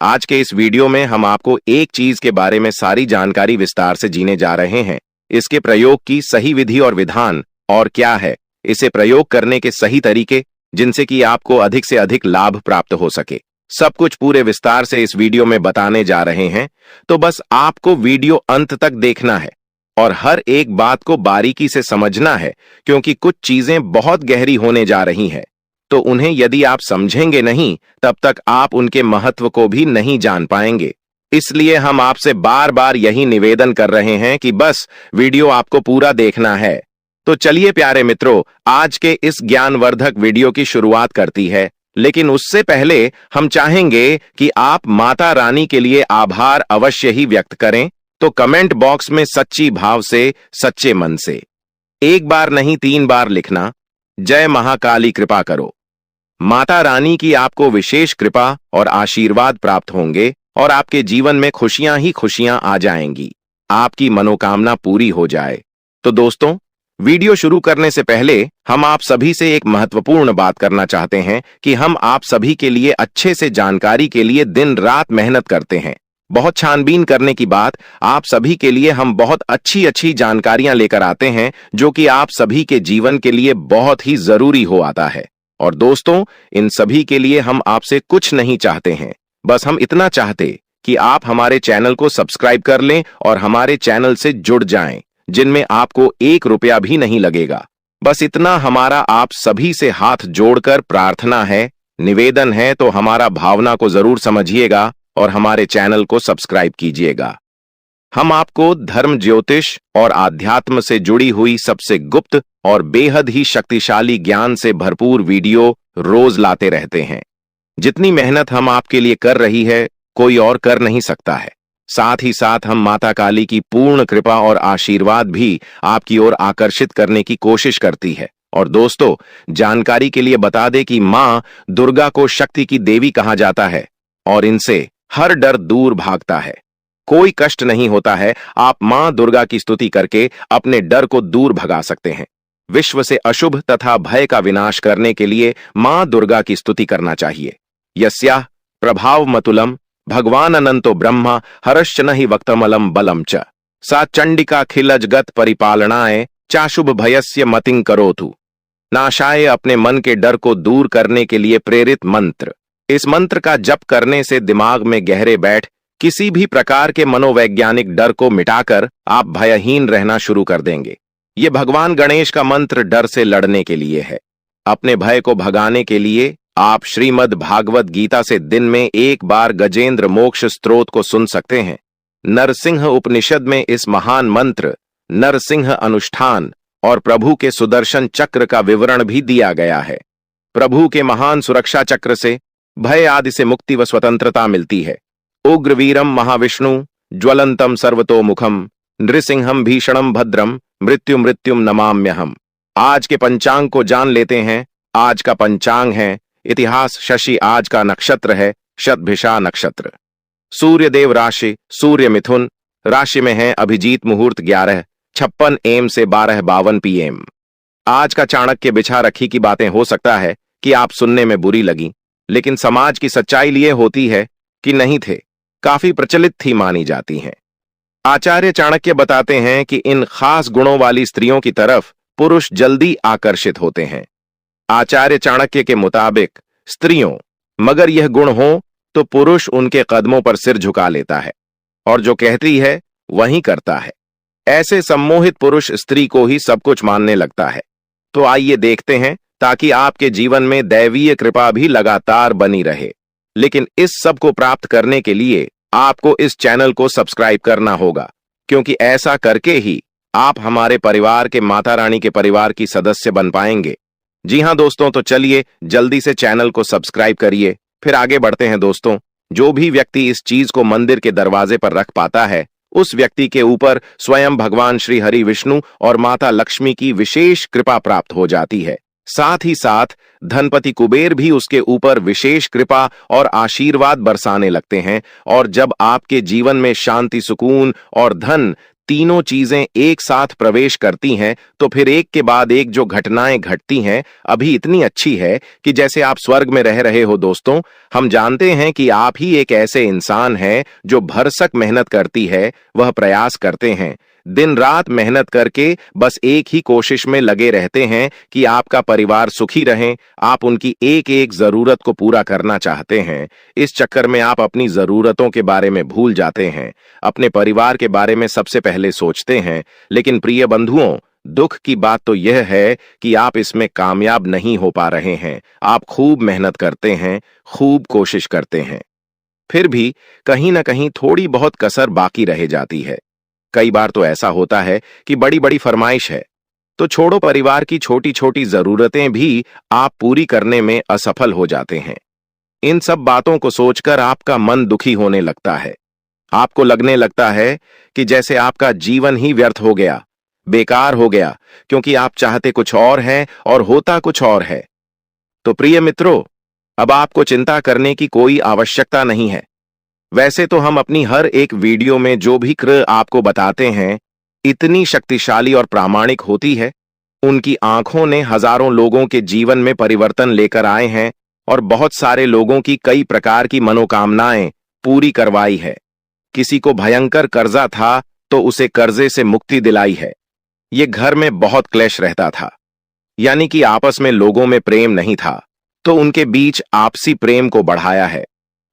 [SPEAKER 1] आज के इस वीडियो में हम आपको एक चीज के बारे में सारी जानकारी विस्तार से जीने जा रहे हैं। इसके प्रयोग की सही विधि और विधान और क्या है, इसे प्रयोग करने के सही तरीके, जिनसे कि आपको अधिक से अधिक लाभ प्राप्त हो सके, सब कुछ पूरे विस्तार से इस वीडियो में बताने जा रहे हैं। तो बस आपको वीडियो अंत तक देखना है और हर एक बात को बारीकी से समझना है, क्योंकि कुछ चीजें बहुत गहरी होने जा रही हैं। तो उन्हें यदि आप समझेंगे नहीं तब तक आप उनके महत्व को भी नहीं जान पाएंगे। इसलिए हम आपसे बार बार यही निवेदन कर रहे हैं कि बस वीडियो आपको पूरा देखना है। तो चलिए प्यारे मित्रों, आज के इस ज्ञानवर्धक वीडियो की शुरुआत करती है। लेकिन उससे पहले हम चाहेंगे कि आप माता रानी के लिए आभार अवश्य ही व्यक्त करें। तो कमेंट बॉक्स में सच्ची भाव से, सच्चे मन से एक बार नहीं 3 बार लिखना, जय महाकाली कृपा करो। माता रानी की आपको विशेष कृपा और आशीर्वाद प्राप्त होंगे और आपके जीवन में खुशियां ही खुशियां आ जाएंगी, आपकी मनोकामना पूरी हो जाए। तो दोस्तों, वीडियो शुरू करने से पहले हम आप सभी से एक महत्वपूर्ण बात करना चाहते हैं कि हम आप सभी के लिए अच्छे से जानकारी के लिए दिन रात मेहनत करते हैं। बहुत छानबीन करने की बाद आप सभी के लिए हम बहुत अच्छी अच्छी जानकारियां लेकर आते हैं जो कि आप सभी के जीवन के लिए बहुत ही जरूरी हो आता है। और दोस्तों, इन सभी के लिए हम आपसे कुछ नहीं चाहते हैं, बस हम इतना चाहते कि आप हमारे चैनल को सब्सक्राइब कर लें और हमारे चैनल से जुड़ जाएं, जिनमें आपको 1 रुपया भी नहीं लगेगा। बस इतना हमारा आप सभी से हाथ जोड़कर प्रार्थना है, निवेदन है, तो हमारा भावना को जरूर समझिएगा और हमारे चैनल को सब्सक्राइब कीजिएगा। हम आपको धर्म, ज्योतिष और आध्यात्म से जुड़ी हुई सबसे गुप्त और बेहद ही शक्तिशाली ज्ञान से भरपूर वीडियो रोज लाते रहते हैं। जितनी मेहनत हम आपके लिए कर रही है, कोई और कर नहीं सकता है। साथ ही साथ हम माता काली की पूर्ण कृपा और आशीर्वाद भी आपकी ओर आकर्षित करने की कोशिश करती है। और दोस्तों, जानकारी के लिए बता दें कि मां दुर्गा को शक्ति की देवी कहा जाता है और इनसे हर डर दूर भागता है। कोई कष्ट नहीं होता है। आप मां दुर्गा की स्तुति करके अपने डर को दूर भगा सकते हैं। विश्व से अशुभ तथा भय का विनाश करने के लिए मां दुर्गा की स्तुति करना चाहिए। यस्याः प्रभावमतुलम भगवान अनंतो ब्रह्मा हरश्च नहि वक्तमलम बलम च सा चंडिका खिलजगत परिपालनाय चाशुभ भयस्य मतिं करोतु। नाशाय अपने मन के डर को दूर करने के लिए प्रेरित मंत्र। इस मंत्र का जप करने से दिमाग में गहरे बैठ किसी भी प्रकार के मनोवैज्ञानिक डर को मिटाकर आप भयहीन रहना शुरू कर देंगे। ये भगवान गणेश का मंत्र डर से लड़ने के लिए है। अपने भय को भगाने के लिए आप श्रीमद् भागवत गीता से दिन में 1 बार गजेंद्र मोक्ष स्तोत्र को सुन सकते हैं। नरसिंह उपनिषद में इस महान मंत्र, नरसिंह अनुष्ठान और प्रभु के सुदर्शन चक्र का विवरण भी दिया गया है। प्रभु के महान सुरक्षा चक्र से भय आदि से मुक्ति व स्वतंत्रता मिलती है। उग्रवीरम महाविष्णु ज्वलंतम सर्वतोमुखम नृसिंहम भीषणम भद्रम मृत्यु मृत्युम नमाम्यहम। आज के पंचांग को जान लेते हैं। आज का पंचांग है इतिहास शशि, आज का नक्षत्र है शतभिषा नक्षत्र। सूर्य देव राशि सूर्य मिथुन राशि में है। अभिजीत मुहूर्त 11:56 AM से 12:52 PM। आज का चाणक्य बिछा रखी की बातें हो सकता है कि आप सुनने में बुरी लगी, लेकिन समाज की सच्चाई लिए होती है कि नहीं थे, काफी प्रचलित थी मानी जाती हैं। आचार्य चाणक्य बताते हैं कि इन खास गुणों वाली स्त्रियों की तरफ पुरुष जल्दी आकर्षित होते हैं। आचार्य चाणक्य के मुताबिक स्त्रियों मगर यह गुण हो तो पुरुष उनके कदमों पर सिर झुका लेता है और जो कहती है वही करता है। ऐसे सम्मोहित पुरुष स्त्री को ही सब कुछ मानने लगता है। तो आइए देखते हैं, ताकि आपके जीवन में दैवीय कृपा भी लगातार बनी रहे। लेकिन इस सब को प्राप्त करने के लिए आपको इस चैनल को सब्सक्राइब करना होगा, क्योंकि ऐसा करके ही आप हमारे परिवार के माता रानी के परिवार की सदस्य बन पाएंगे। जी हां दोस्तों, तो चलिए जल्दी से चैनल को सब्सक्राइब करिए, फिर आगे बढ़ते हैं। दोस्तों, जो भी व्यक्ति इस चीज को मंदिर के दरवाजे पर रख पाता है, उस व्यक्ति के ऊपर स्वयं भगवान श्री हरि विष्णु और माता लक्ष्मी की विशेष कृपा प्राप्त हो जाती है। साथ ही साथ धनपति कुबेर भी उसके ऊपर विशेष कृपा और आशीर्वाद बरसाने लगते हैं। और जब आपके जीवन में शांति, सुकून और धन तीनों चीजें एक साथ प्रवेश करती हैं, तो फिर एक के बाद एक जो घटनाएं घटती हैं, अभी इतनी अच्छी है कि जैसे आप स्वर्ग में रह रहे हो। दोस्तों, हम जानते हैं कि आप ही एक ऐसे इंसान हैं जो भरसक मेहनत करती है, वह प्रयास करते हैं, दिन रात मेहनत करके बस एक ही कोशिश में लगे रहते हैं कि आपका परिवार सुखी रहे। आप उनकी एक एक जरूरत को पूरा करना चाहते हैं। इस चक्कर में आप अपनी जरूरतों के बारे में भूल जाते हैं, अपने परिवार के बारे में सबसे पहले सोचते हैं। लेकिन प्रिय बंधुओं, दुख की बात तो यह है कि आप इसमें कामयाब नहीं हो पा रहे हैं। आप खूब मेहनत करते हैं, खूब कोशिश करते हैं, फिर भी कहीं ना कहीं थोड़ी बहुत कसर बाकी रह जाती है। कई बार तो ऐसा होता है कि बड़ी बड़ी फरमाइश है, तो छोड़ो, परिवार की छोटी छोटी जरूरतें भी आप पूरी करने में असफल हो जाते हैं। इन सब बातों को सोचकर आपका मन दुखी होने लगता है। आपको लगने लगता है कि जैसे आपका जीवन ही व्यर्थ हो गया, बेकार हो गया, क्योंकि आप चाहते कुछ और हैं और होता कुछ और है। तो प्रिय मित्रों, अब आपको चिंता करने की कोई आवश्यकता नहीं है। वैसे तो हम अपनी हर एक वीडियो में जो भी कृ आपको बताते हैं, इतनी शक्तिशाली और प्रामाणिक होती है। उनकी आंखों ने हजारों लोगों के जीवन में परिवर्तन लेकर आए हैं और बहुत सारे लोगों की कई प्रकार की मनोकामनाएं पूरी करवाई है। किसी को भयंकर कर्जा था तो उसे कर्जे से मुक्ति दिलाई है। ये घर में बहुत क्लेश रहता था, यानी कि आपस में लोगों में प्रेम नहीं था, तो उनके बीच आपसी प्रेम को बढ़ाया है।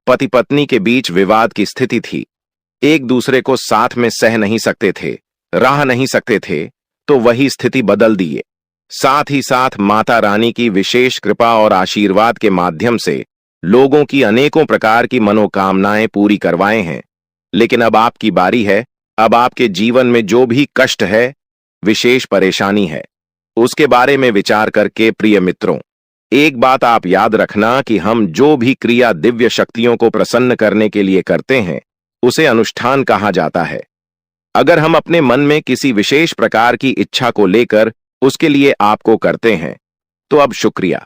[SPEAKER 1] पति पत्नी के बीच विवाद की स्थिति थी, एक दूसरे को साथ में सह नहीं सकते थे, रह नहीं सकते थे, तो वही स्थिति बदल दिए। साथ ही साथ माता रानी की विशेष कृपा और आशीर्वाद के माध्यम से लोगों की अनेकों प्रकार की मनोकामनाएं पूरी करवाए हैं। लेकिन अब आपकी बारी है। अब आपके जीवन में जो भी कष्ट है, विशेष परेशानी है, उसके बारे में विचार करके प्रिय मित्रों, एक बात आप याद रखना कि हम जो भी क्रिया दिव्य शक्तियों को प्रसन्न करने के लिए करते हैं, उसे अनुष्ठान कहा जाता है। अगर हम अपने मन में किसी विशेष प्रकार की इच्छा को लेकर उसके लिए आपको करते हैं, तो अब शुक्रिया,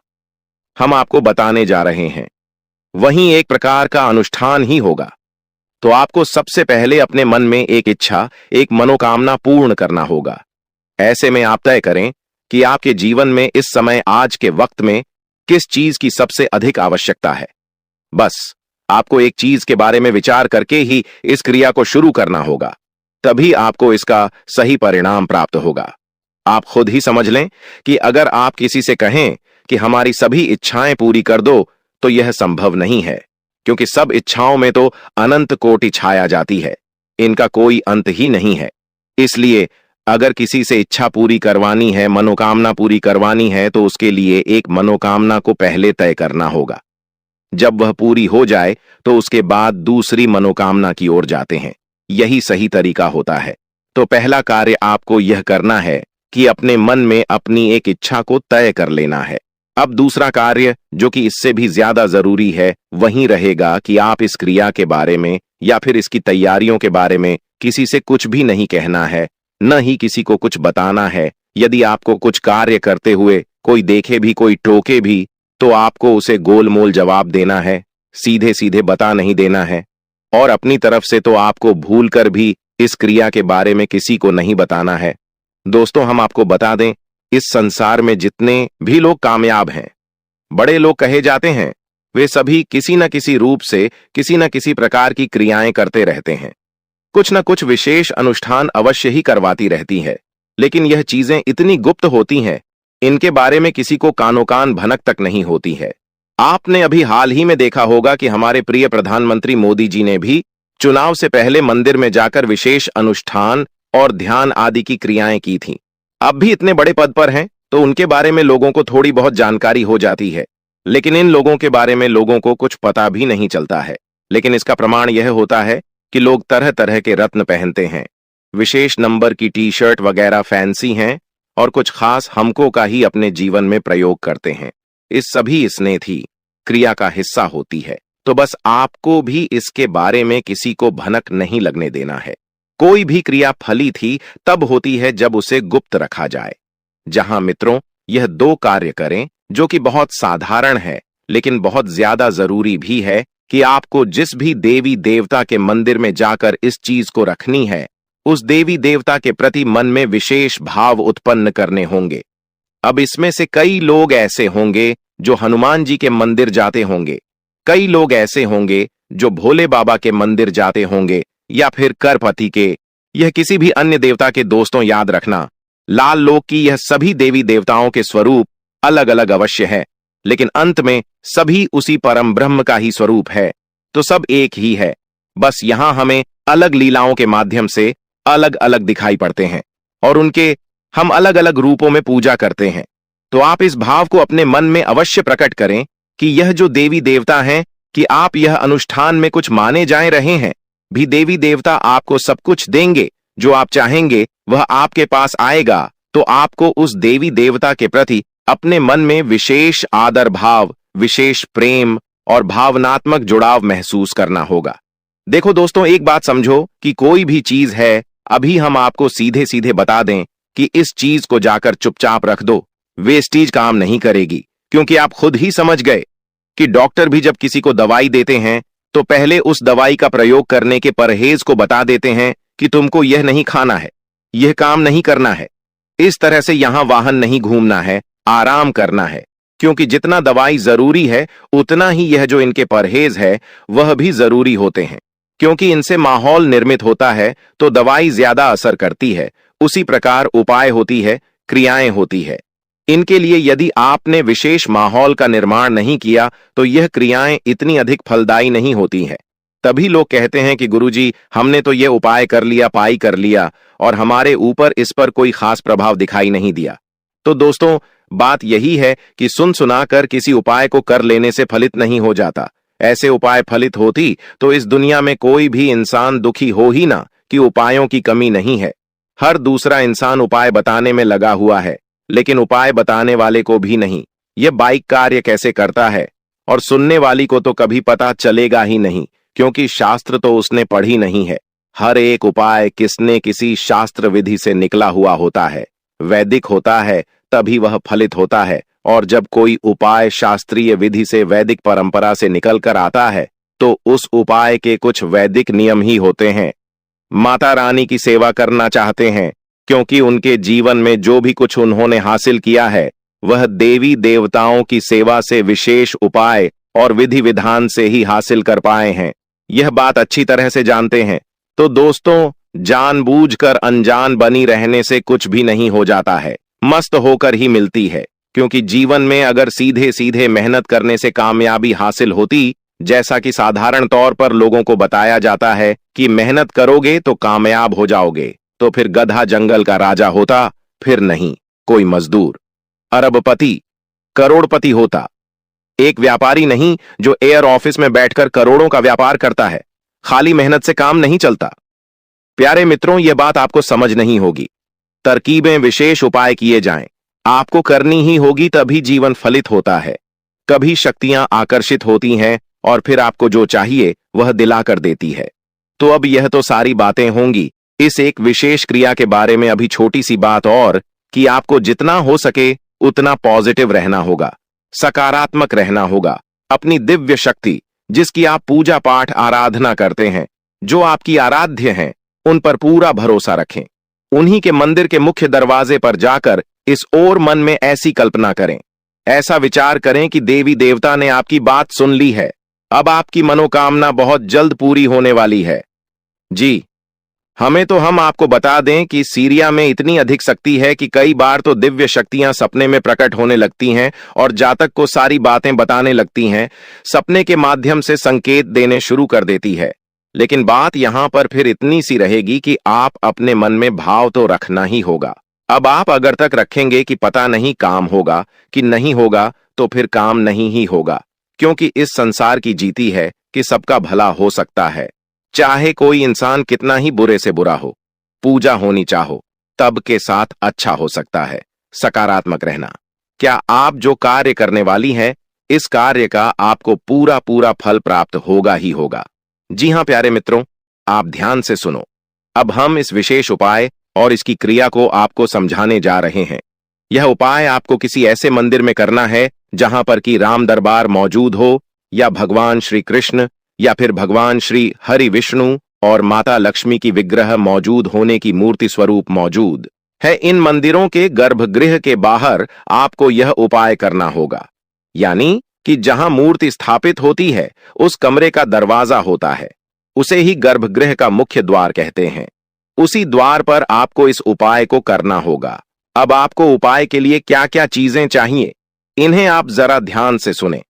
[SPEAKER 1] हम आपको बताने जा रहे हैं, वहीं एक प्रकार का अनुष्ठान ही होगा। तो आपको सबसे पहले अपने मन में एक इच्छा, एक मनोकामना पूर्ण करना होगा। ऐसे में आप तय करें कि आपके जीवन में इस समय, आज के वक्त में, किस चीज की सबसे अधिक आवश्यकता है। बस आपको एक चीज के बारे में विचार करके ही इस क्रिया को शुरू करना होगा, तभी आपको इसका सही परिणाम प्राप्त होगा। आप खुद ही समझ लें कि अगर आप किसी से कहें कि हमारी सभी इच्छाएं पूरी कर दो, तो यह संभव नहीं है, क्योंकि सब इच्छाओं में तो अनंत कोटि छाया जाती है, इनका कोई अंत ही नहीं है। इसलिए अगर किसी से इच्छा पूरी करवानी है, मनोकामना पूरी करवानी है, तो उसके लिए एक मनोकामना को पहले तय करना होगा। जब वह पूरी हो जाए तो उसके बाद दूसरी मनोकामना की ओर जाते हैं। यही सही तरीका होता है। तो पहला कार्य आपको यह करना है कि अपने मन में अपनी एक इच्छा को तय कर लेना है। अब दूसरा कार्य, जो कि इससे भी ज्यादा जरूरी है, वही रहेगा कि आप इस क्रिया के बारे में या फिर इसकी तैयारियों के बारे में किसी से कुछ भी नहीं कहना है, न ही किसी को कुछ बताना है। यदि आपको कुछ कार्य करते हुए कोई देखे भी, कोई टोके भी, तो आपको उसे गोलमोल जवाब देना है, सीधे सीधे बता नहीं देना है। और अपनी तरफ से तो आपको भूलकर भी इस क्रिया के बारे में किसी को नहीं बताना है। दोस्तों, हम आपको बता दें, इस संसार में जितने भी लोग कामयाब हैं, बड़े लोग कहे जाते हैं, वे सभी किसी न किसी रूप से किसी न किसी प्रकार की क्रियाएं करते रहते हैं। कुछ न कुछ विशेष अनुष्ठान अवश्य ही करवाती रहती है, लेकिन यह चीजें इतनी गुप्त होती हैं, इनके बारे में किसी को कानो कान भनक तक नहीं होती है। आपने अभी हाल ही में देखा होगा कि हमारे प्रिय प्रधानमंत्री मोदी जी ने भी चुनाव से पहले मंदिर में जाकर विशेष अनुष्ठान और ध्यान आदि की क्रियाएं की थीं। अब भी इतने बड़े पद पर हैं, तो उनके बारे में लोगों को थोड़ी बहुत जानकारी हो जाती है, लेकिन इन लोगों के बारे में लोगों को कुछ पता भी नहीं चलता है। लेकिन इसका प्रमाण यह होता है कि लोग तरह तरह के रत्न पहनते हैं, विशेष नंबर की टी शर्ट वगैरह फैंसी हैं, और कुछ खास हमको का ही अपने जीवन में प्रयोग करते हैं। इस सभी स्नेह थी क्रिया का हिस्सा होती है। तो बस आपको भी इसके बारे में किसी को भनक नहीं लगने देना है। कोई भी क्रिया फली थी तब होती है जब उसे गुप्त रखा जाए। जहां मित्रों, यह दो कार्य करें जो कि बहुत साधारण है, लेकिन बहुत ज्यादा जरूरी भी है कि आपको जिस भी देवी देवता के मंदिर में जाकर इस चीज को रखनी है, उस देवी देवता के प्रति मन में विशेष भाव उत्पन्न करने होंगे। अब इसमें से कई लोग ऐसे होंगे जो हनुमान जी के मंदिर जाते होंगे, कई लोग ऐसे होंगे जो भोले बाबा के मंदिर जाते होंगे, या फिर करपति के, यह किसी भी अन्य देवता के। दोस्तों, याद रखना, लाल लोक की यह सभी देवी देवताओं के स्वरूप अलग अलग अवश्य है, लेकिन अंत में सभी उसी परम ब्रह्म का ही स्वरूप है। तो सब एक ही है, बस यहां हमें अलग लीलाओं के माध्यम से अलग अलग दिखाई पड़ते हैं और उनके हम अलग अलग रूपों में पूजा करते हैं। तो आप इस भाव को अपने मन में अवश्य प्रकट करें कि यह जो देवी देवता हैं, कि आप यह अनुष्ठान में कुछ माने जाए रहे हैं, भी देवी देवता आपको सब कुछ देंगे। जो आप चाहेंगे वह आपके पास आएगा। तो आपको उस देवी देवता के प्रति अपने मन में विशेष आदर भाव, विशेष प्रेम और भावनात्मक जुड़ाव महसूस करना होगा। देखो दोस्तों, एक बात समझो कि कोई भी चीज है, अभी हम आपको सीधे सीधे बता दें कि इस चीज को जाकर चुपचाप रख दो, वेस्टीज काम नहीं करेगी। क्योंकि आप खुद ही समझ गए कि डॉक्टर भी जब किसी को दवाई देते हैं तो पहले उस दवाई का प्रयोग करने के परहेज को बता देते हैं कि तुमको यह नहीं खाना है, यह काम नहीं करना है, इस तरह से यहां वाहन नहीं घूमना है, आराम करना है। क्योंकि जितना दवाई जरूरी है, उतना ही यह जो इनके परहेज है वह भी जरूरी होते हैं। क्योंकि इनसे माहौल निर्मित होता है तो दवाई ज्यादा असर करती है। उसी प्रकार उपाय होती है, क्रियाएं होती है। इनके लिए यदि आपने विशेष माहौल का निर्माण नहीं किया तो यह क्रियाएं इतनी अधिक फलदायी नहीं होती हैं। तभी लोग कहते हैं कि गुरुजी, हमने तो यह उपाय कर लिया, पाई कर लिया, और हमारे ऊपर इस पर कोई खास प्रभाव दिखाई नहीं दिया। तो दोस्तों, बात यही है कि सुन सुनाकर किसी उपाय को कर लेने से फलित नहीं हो जाता। ऐसे उपाय फलित होती तो इस दुनिया में कोई भी इंसान दुखी हो ही ना कि उपायों की कमी नहीं है। हर दूसरा इंसान उपाय बताने में लगा हुआ है, लेकिन उपाय बताने वाले को भी नहीं यह बाइक कार्य कैसे करता है, और सुनने वाली को तो कभी पता चलेगा ही नहीं, क्योंकि शास्त्र तो उसने पढ़ी नहीं है। हर एक उपाय किसने किसी शास्त्र विधि से निकला हुआ होता है, वैदिक होता है, तभी वह फलित होता है। और जब कोई उपाय शास्त्रीय विधि से वैदिक परंपरा से निकल कर आता है तो उस उपाय के कुछ वैदिक नियम ही होते हैं। माता रानी की सेवा करना चाहते हैं, क्योंकि उनके जीवन में जो भी कुछ उन्होंने हासिल किया है वह देवी देवताओं की सेवा से विशेष उपाय और विधि विधान से ही हासिल कर पाए हैं। यह बात अच्छी तरह से जानते हैं। तो दोस्तों, जानबूझकर अनजान बनी रहने से कुछ भी नहीं हो जाता है, मस्त होकर ही मिलती है। क्योंकि जीवन में अगर सीधे सीधे मेहनत करने से कामयाबी हासिल होती, जैसा कि साधारण तौर पर लोगों को बताया जाता है कि मेहनत करोगे तो कामयाब हो जाओगे, तो फिर गधा जंगल का राजा होता, फिर नहीं कोई मजदूर अरबपति करोड़पति होता। एक व्यापारी नहीं जो एयर ऑफिस में बैठकर करोड़ों का व्यापार करता है। खाली मेहनत से काम नहीं चलता। प्यारे मित्रों, यह बात आपको समझ नहीं होगी। तरकीबें, विशेष उपाय किए जाएं, आपको करनी ही होगी, तभी जीवन फलित होता है। कभी शक्तियां आकर्षित होती हैं और फिर आपको जो चाहिए वह दिलाकर देती है। तो अब यह तो सारी बातें होंगी इस एक विशेष क्रिया के बारे में। अभी छोटी सी बात और, कि आपको जितना हो सके उतना पॉजिटिव रहना होगा, सकारात्मक रहना होगा। अपनी दिव्य शक्ति, जिसकी आप पूजा पाठ आराधना करते हैं, जो आपकी आराध्य हैं, उन पर पूरा भरोसा रखें। उन्हीं के मंदिर के मुख्य दरवाजे पर जाकर इस ओर मन में ऐसी कल्पना करें, ऐसा विचार करें कि देवी देवता ने आपकी बात सुन ली है, अब आपकी मनोकामना बहुत जल्द पूरी होने वाली है। जी, हम आपको बता दें कि सीरिया में इतनी अधिक शक्ति है कि कई बार तो दिव्य शक्तियां सपने में प्रकट होने लगती हैं और जातक को सारी बातें बताने लगती हैं, सपने के माध्यम से संकेत देने शुरू कर देती है। लेकिन बात यहां पर फिर इतनी सी रहेगी कि आप अपने मन में भाव तो रखना ही होगा। अब आप अगर तक रखेंगे कि पता नहीं काम होगा कि नहीं होगा, तो फिर काम नहीं ही होगा, क्योंकि इस संसार की जीती है कि सबका भला हो सकता है। चाहे कोई इंसान कितना ही बुरे से बुरा हो, पूजा होनी चाहो, तब के साथ अच्छा हो सकता है। सकारात्मक रहना। क्या आप जो कार्य करने वाली हैं, इस कार्य का आपको पूरा पूरा फल प्राप्त होगा ही होगा। जी हां प्यारे मित्रों, आप ध्यान से सुनो। अब हम इस विशेष उपाय और इसकी क्रिया को आपको समझाने जा रहे हैं। यह उपाय आपको किसी ऐसे मंदिर में करना है जहां पर कि राम दरबार मौजूद हो, या भगवान श्री कृष्ण, या फिर भगवान श्री हरि विष्णु और माता लक्ष्मी की विग्रह मौजूद होने की मूर्ति स्वरूप मौजूद है। इन मंदिरों के गर्भगृह के बाहर आपको यह उपाय करना होगा। यानी कि जहां मूर्ति स्थापित होती है उस कमरे का दरवाजा होता है, उसे ही गर्भगृह का मुख्य द्वार कहते हैं। उसी द्वार पर आपको इस उपाय को करना होगा। अब आपको उपाय के लिए क्या क्या चीजें चाहिए, इन्हें आप जरा ध्यान से सुनें।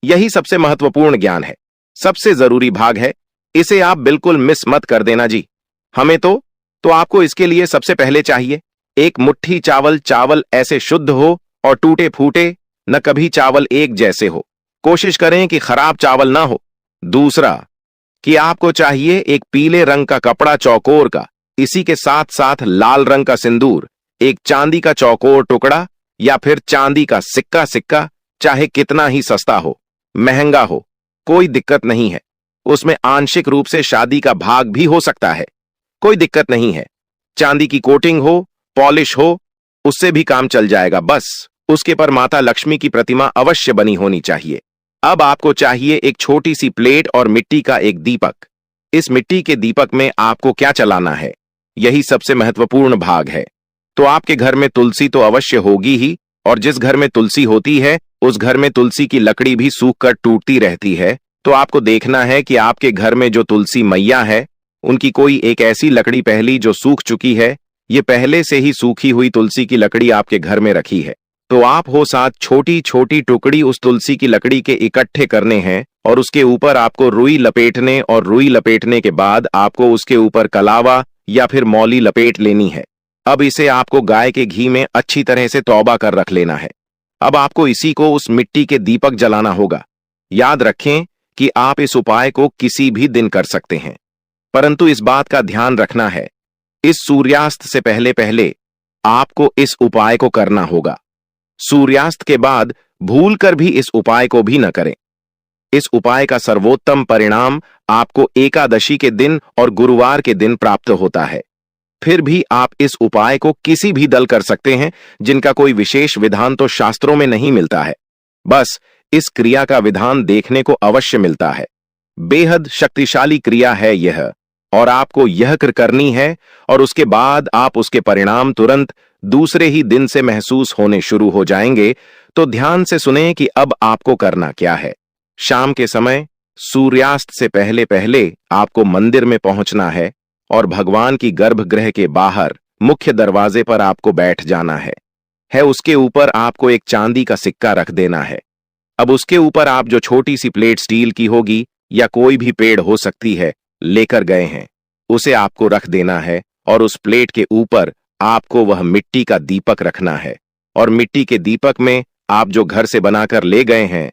[SPEAKER 1] यही सबसे महत्वपूर्ण ज्ञान है, सबसे जरूरी भाग है। इसे आप बिल्कुल मिस मत कर देना जी। हमें तो आपको इसके लिए सबसे पहले चाहिए एक मुट्ठी चावल। चावल ऐसे शुद्ध हो और टूटे फूटे न, कभी चावल एक जैसे हो। कोशिश करें कि खराब चावल ना हो। दूसरा, कि आपको चाहिए एक पीले रंग का कपड़ा चौकोर का, इसी के साथ साथ लाल रंग का सिंदूर, एक चांदी का चौकोर टुकड़ा या फिर चांदी का सिक्का, चाहे कितना ही सस्ता हो, महंगा हो, कोई दिक्कत नहीं है। उसमें आंशिक रूप से शादी का भाग भी हो सकता है, कोई दिक्कत नहीं है। चांदी की कोटिंग हो, पॉलिश हो, उससे भी काम चल जाएगा। बस उसके पर माता लक्ष्मी की प्रतिमा अवश्य बनी होनी चाहिए। अब आपको चाहिए एक छोटी सी प्लेट और मिट्टी का एक दीपक। इस मिट्टी के दीपक में आपको क्या चलाना है, यही सबसे महत्वपूर्ण भाग है। तो आपके घर में तुलसी तो अवश्य होगी ही, और जिस घर में तुलसी होती है उस घर में तुलसी की लकड़ी भी सूख कर टूटती रहती है, तो आपको देखना है कि आपके घर में जो तुलसी मैया है, उनकी कोई एक ऐसी लकड़ी पहली जो सूख चुकी है, ये पहले से ही सूखी हुई तुलसी की लकड़ी आपके घर में रखी है। तो आप हो 7 छोटी छोटी टुकड़ी उस तुलसी की लकड़ी के इकट्ठे करने हैं और उसके ऊपर आपको रुई लपेटने और रुई लपेटने के बाद आपको उसके ऊपर कलावा या फिर मौली लपेट लेनी है। अब इसे आपको गाय के घी में अच्छी तरह से तौबा कर रख लेना है। अब आपको इसी को उस मिट्टी के दीपक जलाना होगा। याद रखें कि आप इस उपाय को किसी भी दिन कर सकते हैं, परंतु इस बात का ध्यान रखना है, इस सूर्यास्त से पहले पहले आपको इस उपाय को करना होगा। सूर्यास्त के बाद भूलकर भी इस उपाय को भी न करें। इस उपाय का सर्वोत्तम परिणाम आपको एकादशी के दिन और गुरुवार के दिन प्राप्त होता है। फिर भी आप इस उपाय को किसी भी दल कर सकते हैं, जिनका कोई विशेष विधान तो शास्त्रों में नहीं मिलता है। बस इस क्रिया का विधान देखने को अवश्य मिलता है। बेहद शक्तिशाली क्रिया है यह, और आपको यह करनी है और उसके बाद आप उसके परिणाम तुरंत दूसरे ही दिन से महसूस होने शुरू हो जाएंगे। तो ध्यान से सुने कि अब आपको करना क्या है। शाम के समय सूर्यास्त से पहले पहले आपको मंदिर में पहुंचना है और भगवान की गर्भगृह के बाहर मुख्य दरवाजे पर आपको बैठ जाना है। उसके ऊपर आपको एक चांदी का सिक्का रख देना है। अब उसके ऊपर आप जो छोटी सी प्लेट स्टील की होगी या कोई भी पेड़ हो सकती है लेकर गए हैं, उसे आपको रख देना है और उस प्लेट के ऊपर आपको वह मिट्टी का दीपक रखना है। और मिट्टी के दीपक में आप जो घर से बनाकर ले गए हैं,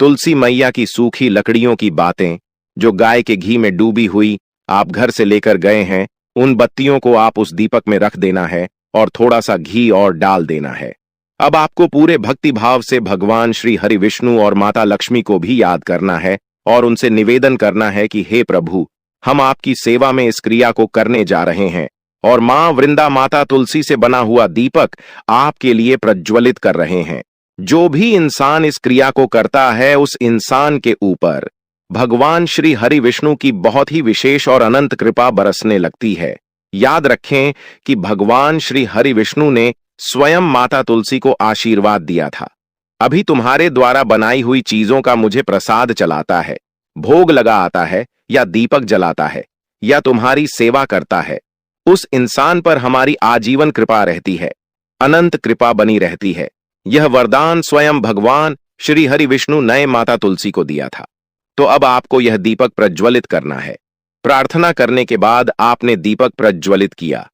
[SPEAKER 1] तुलसी मैया की सूखी लकड़ियों की बातें जो गाय के घी में डूबी हुई आप घर से लेकर गए हैं, उन बत्तियों को आप उस दीपक में रख देना है और थोड़ा सा घी और डाल देना है। अब आपको पूरे भक्ति भाव से भगवान श्री हरि विष्णु और माता लक्ष्मी को भी याद करना है और उनसे निवेदन करना है कि हे प्रभु, हम आपकी सेवा में इस क्रिया को करने जा रहे हैं और मां वृंदा माता तुलसी से बना हुआ दीपक आपके लिए प्रज्वलित कर रहे हैं। जो भी इंसान इस क्रिया को करता है, उस इंसान के ऊपर भगवान श्री हरि विष्णु की बहुत ही विशेष और अनंत कृपा बरसने लगती है। याद रखें कि भगवान श्री हरि विष्णु ने स्वयं माता तुलसी को आशीर्वाद दिया था, अभी तुम्हारे द्वारा बनाई हुई चीजों का मुझे प्रसाद चलाता है, भोग लगा आता है या दीपक जलाता है या तुम्हारी सेवा करता है, उस इंसान पर हमारी आजीवन कृपा रहती है, अनंत कृपा बनी रहती है। यह वरदान स्वयं भगवान श्री हरि विष्णु ने माता तुलसी को दिया था। तो अब आपको यह दीपक प्रज्वलित करना है। प्रार्थना करने के बाद आपने दीपक प्रज्वलित किया।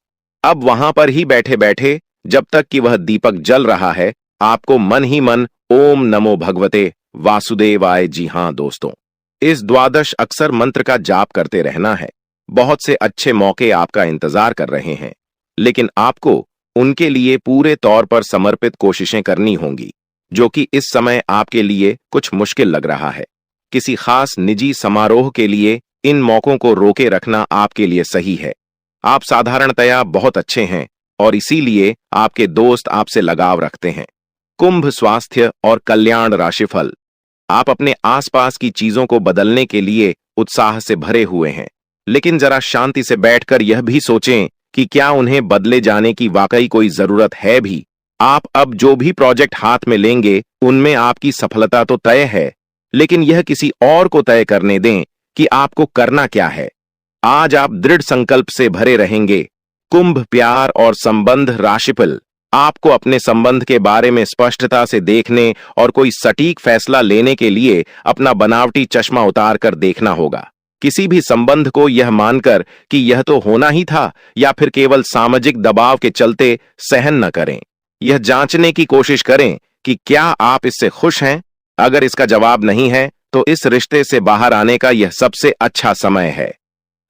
[SPEAKER 1] अब वहां पर ही बैठे बैठे जब तक कि वह दीपक जल रहा है, आपको मन ही मन ओम नमो भगवते वासुदेवाय, जी हां दोस्तों, इस द्वादश अक्षर मंत्र का जाप करते रहना है। बहुत से अच्छे मौके आपका इंतजार कर रहे हैं, लेकिन आपको उनके लिए पूरे तौर पर समर्पित कोशिशें करनी होंगी, जो कि इस समय आपके लिए कुछ मुश्किल लग रहा है। किसी खास निजी समारोह के लिए इन मौकों को रोके रखना आपके लिए सही है। आप साधारणतया बहुत अच्छे हैं और इसीलिए आपके दोस्त आपसे लगाव रखते हैं। कुंभ स्वास्थ्य और कल्याण राशिफल। आप अपने आसपास की चीजों को बदलने के लिए उत्साह से भरे हुए हैं, लेकिन जरा शांति से बैठकर यह भी सोचें कि क्या उन्हें बदले जाने की वाकई कोई जरूरत है भी। आप अब जो भी प्रोजेक्ट हाथ में लेंगे, उनमें आपकी सफलता तो तय है, लेकिन यह किसी और को तय करने दें कि आपको करना क्या है। आज आप दृढ़ संकल्प से भरे रहेंगे। कुंभ प्यार और संबंध राशिफल। आपको अपने संबंध के बारे में स्पष्टता से देखने और कोई सटीक फैसला लेने के लिए अपना बनावटी चश्मा उतार कर देखना होगा। किसी भी संबंध को यह मानकर कि यह तो होना ही था या फिर केवल सामाजिक दबाव के चलते सहन न करें। यह जांचने की कोशिश करें कि क्या आप इससे खुश हैं। अगर इसका जवाब नहीं है, तो इस रिश्ते से बाहर आने का यह सबसे अच्छा समय है।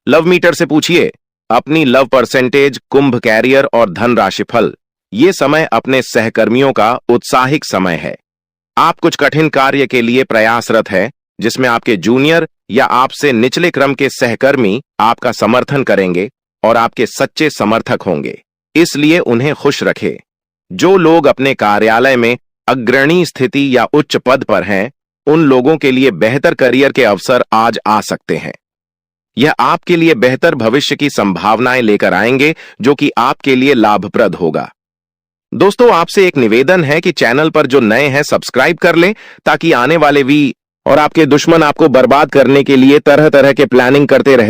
[SPEAKER 1] लव मीटर से पूछिए अपनी लव परसेंटेज। कुंभ कैरियर और धन राशिफल। ये समय अपने सहकर्मियों का उत्साहिक समय है। आप कुछ कठिन कार्य के लिए प्रयासरत हैं, जिसमें आपके जूनियर या आपसे निचले क्रम के सहकर्मी आपका समर्थन करेंगे और आपके सच्चे समर्थक होंगे, इसलिए उन्हें खुश रखें। जो लोग अपने कार्यालय में अग्रणी स्थिति या उच्च पद पर हैं, उन लोगों के लिए बेहतर करियर के अवसर आज आ सकते हैं। यह आपके लिए बेहतर भविष्य की संभावनाएं लेकर आएंगे, जो कि आपके लिए लाभप्रद होगा। दोस्तों, आपसे एक निवेदन है कि चैनल पर जो नए हैं सब्सक्राइब कर लें, ताकि आने वाले और आपके दुश्मन आपको बर्बाद करने के लिए तरह तरह के प्लानिंग करते रहते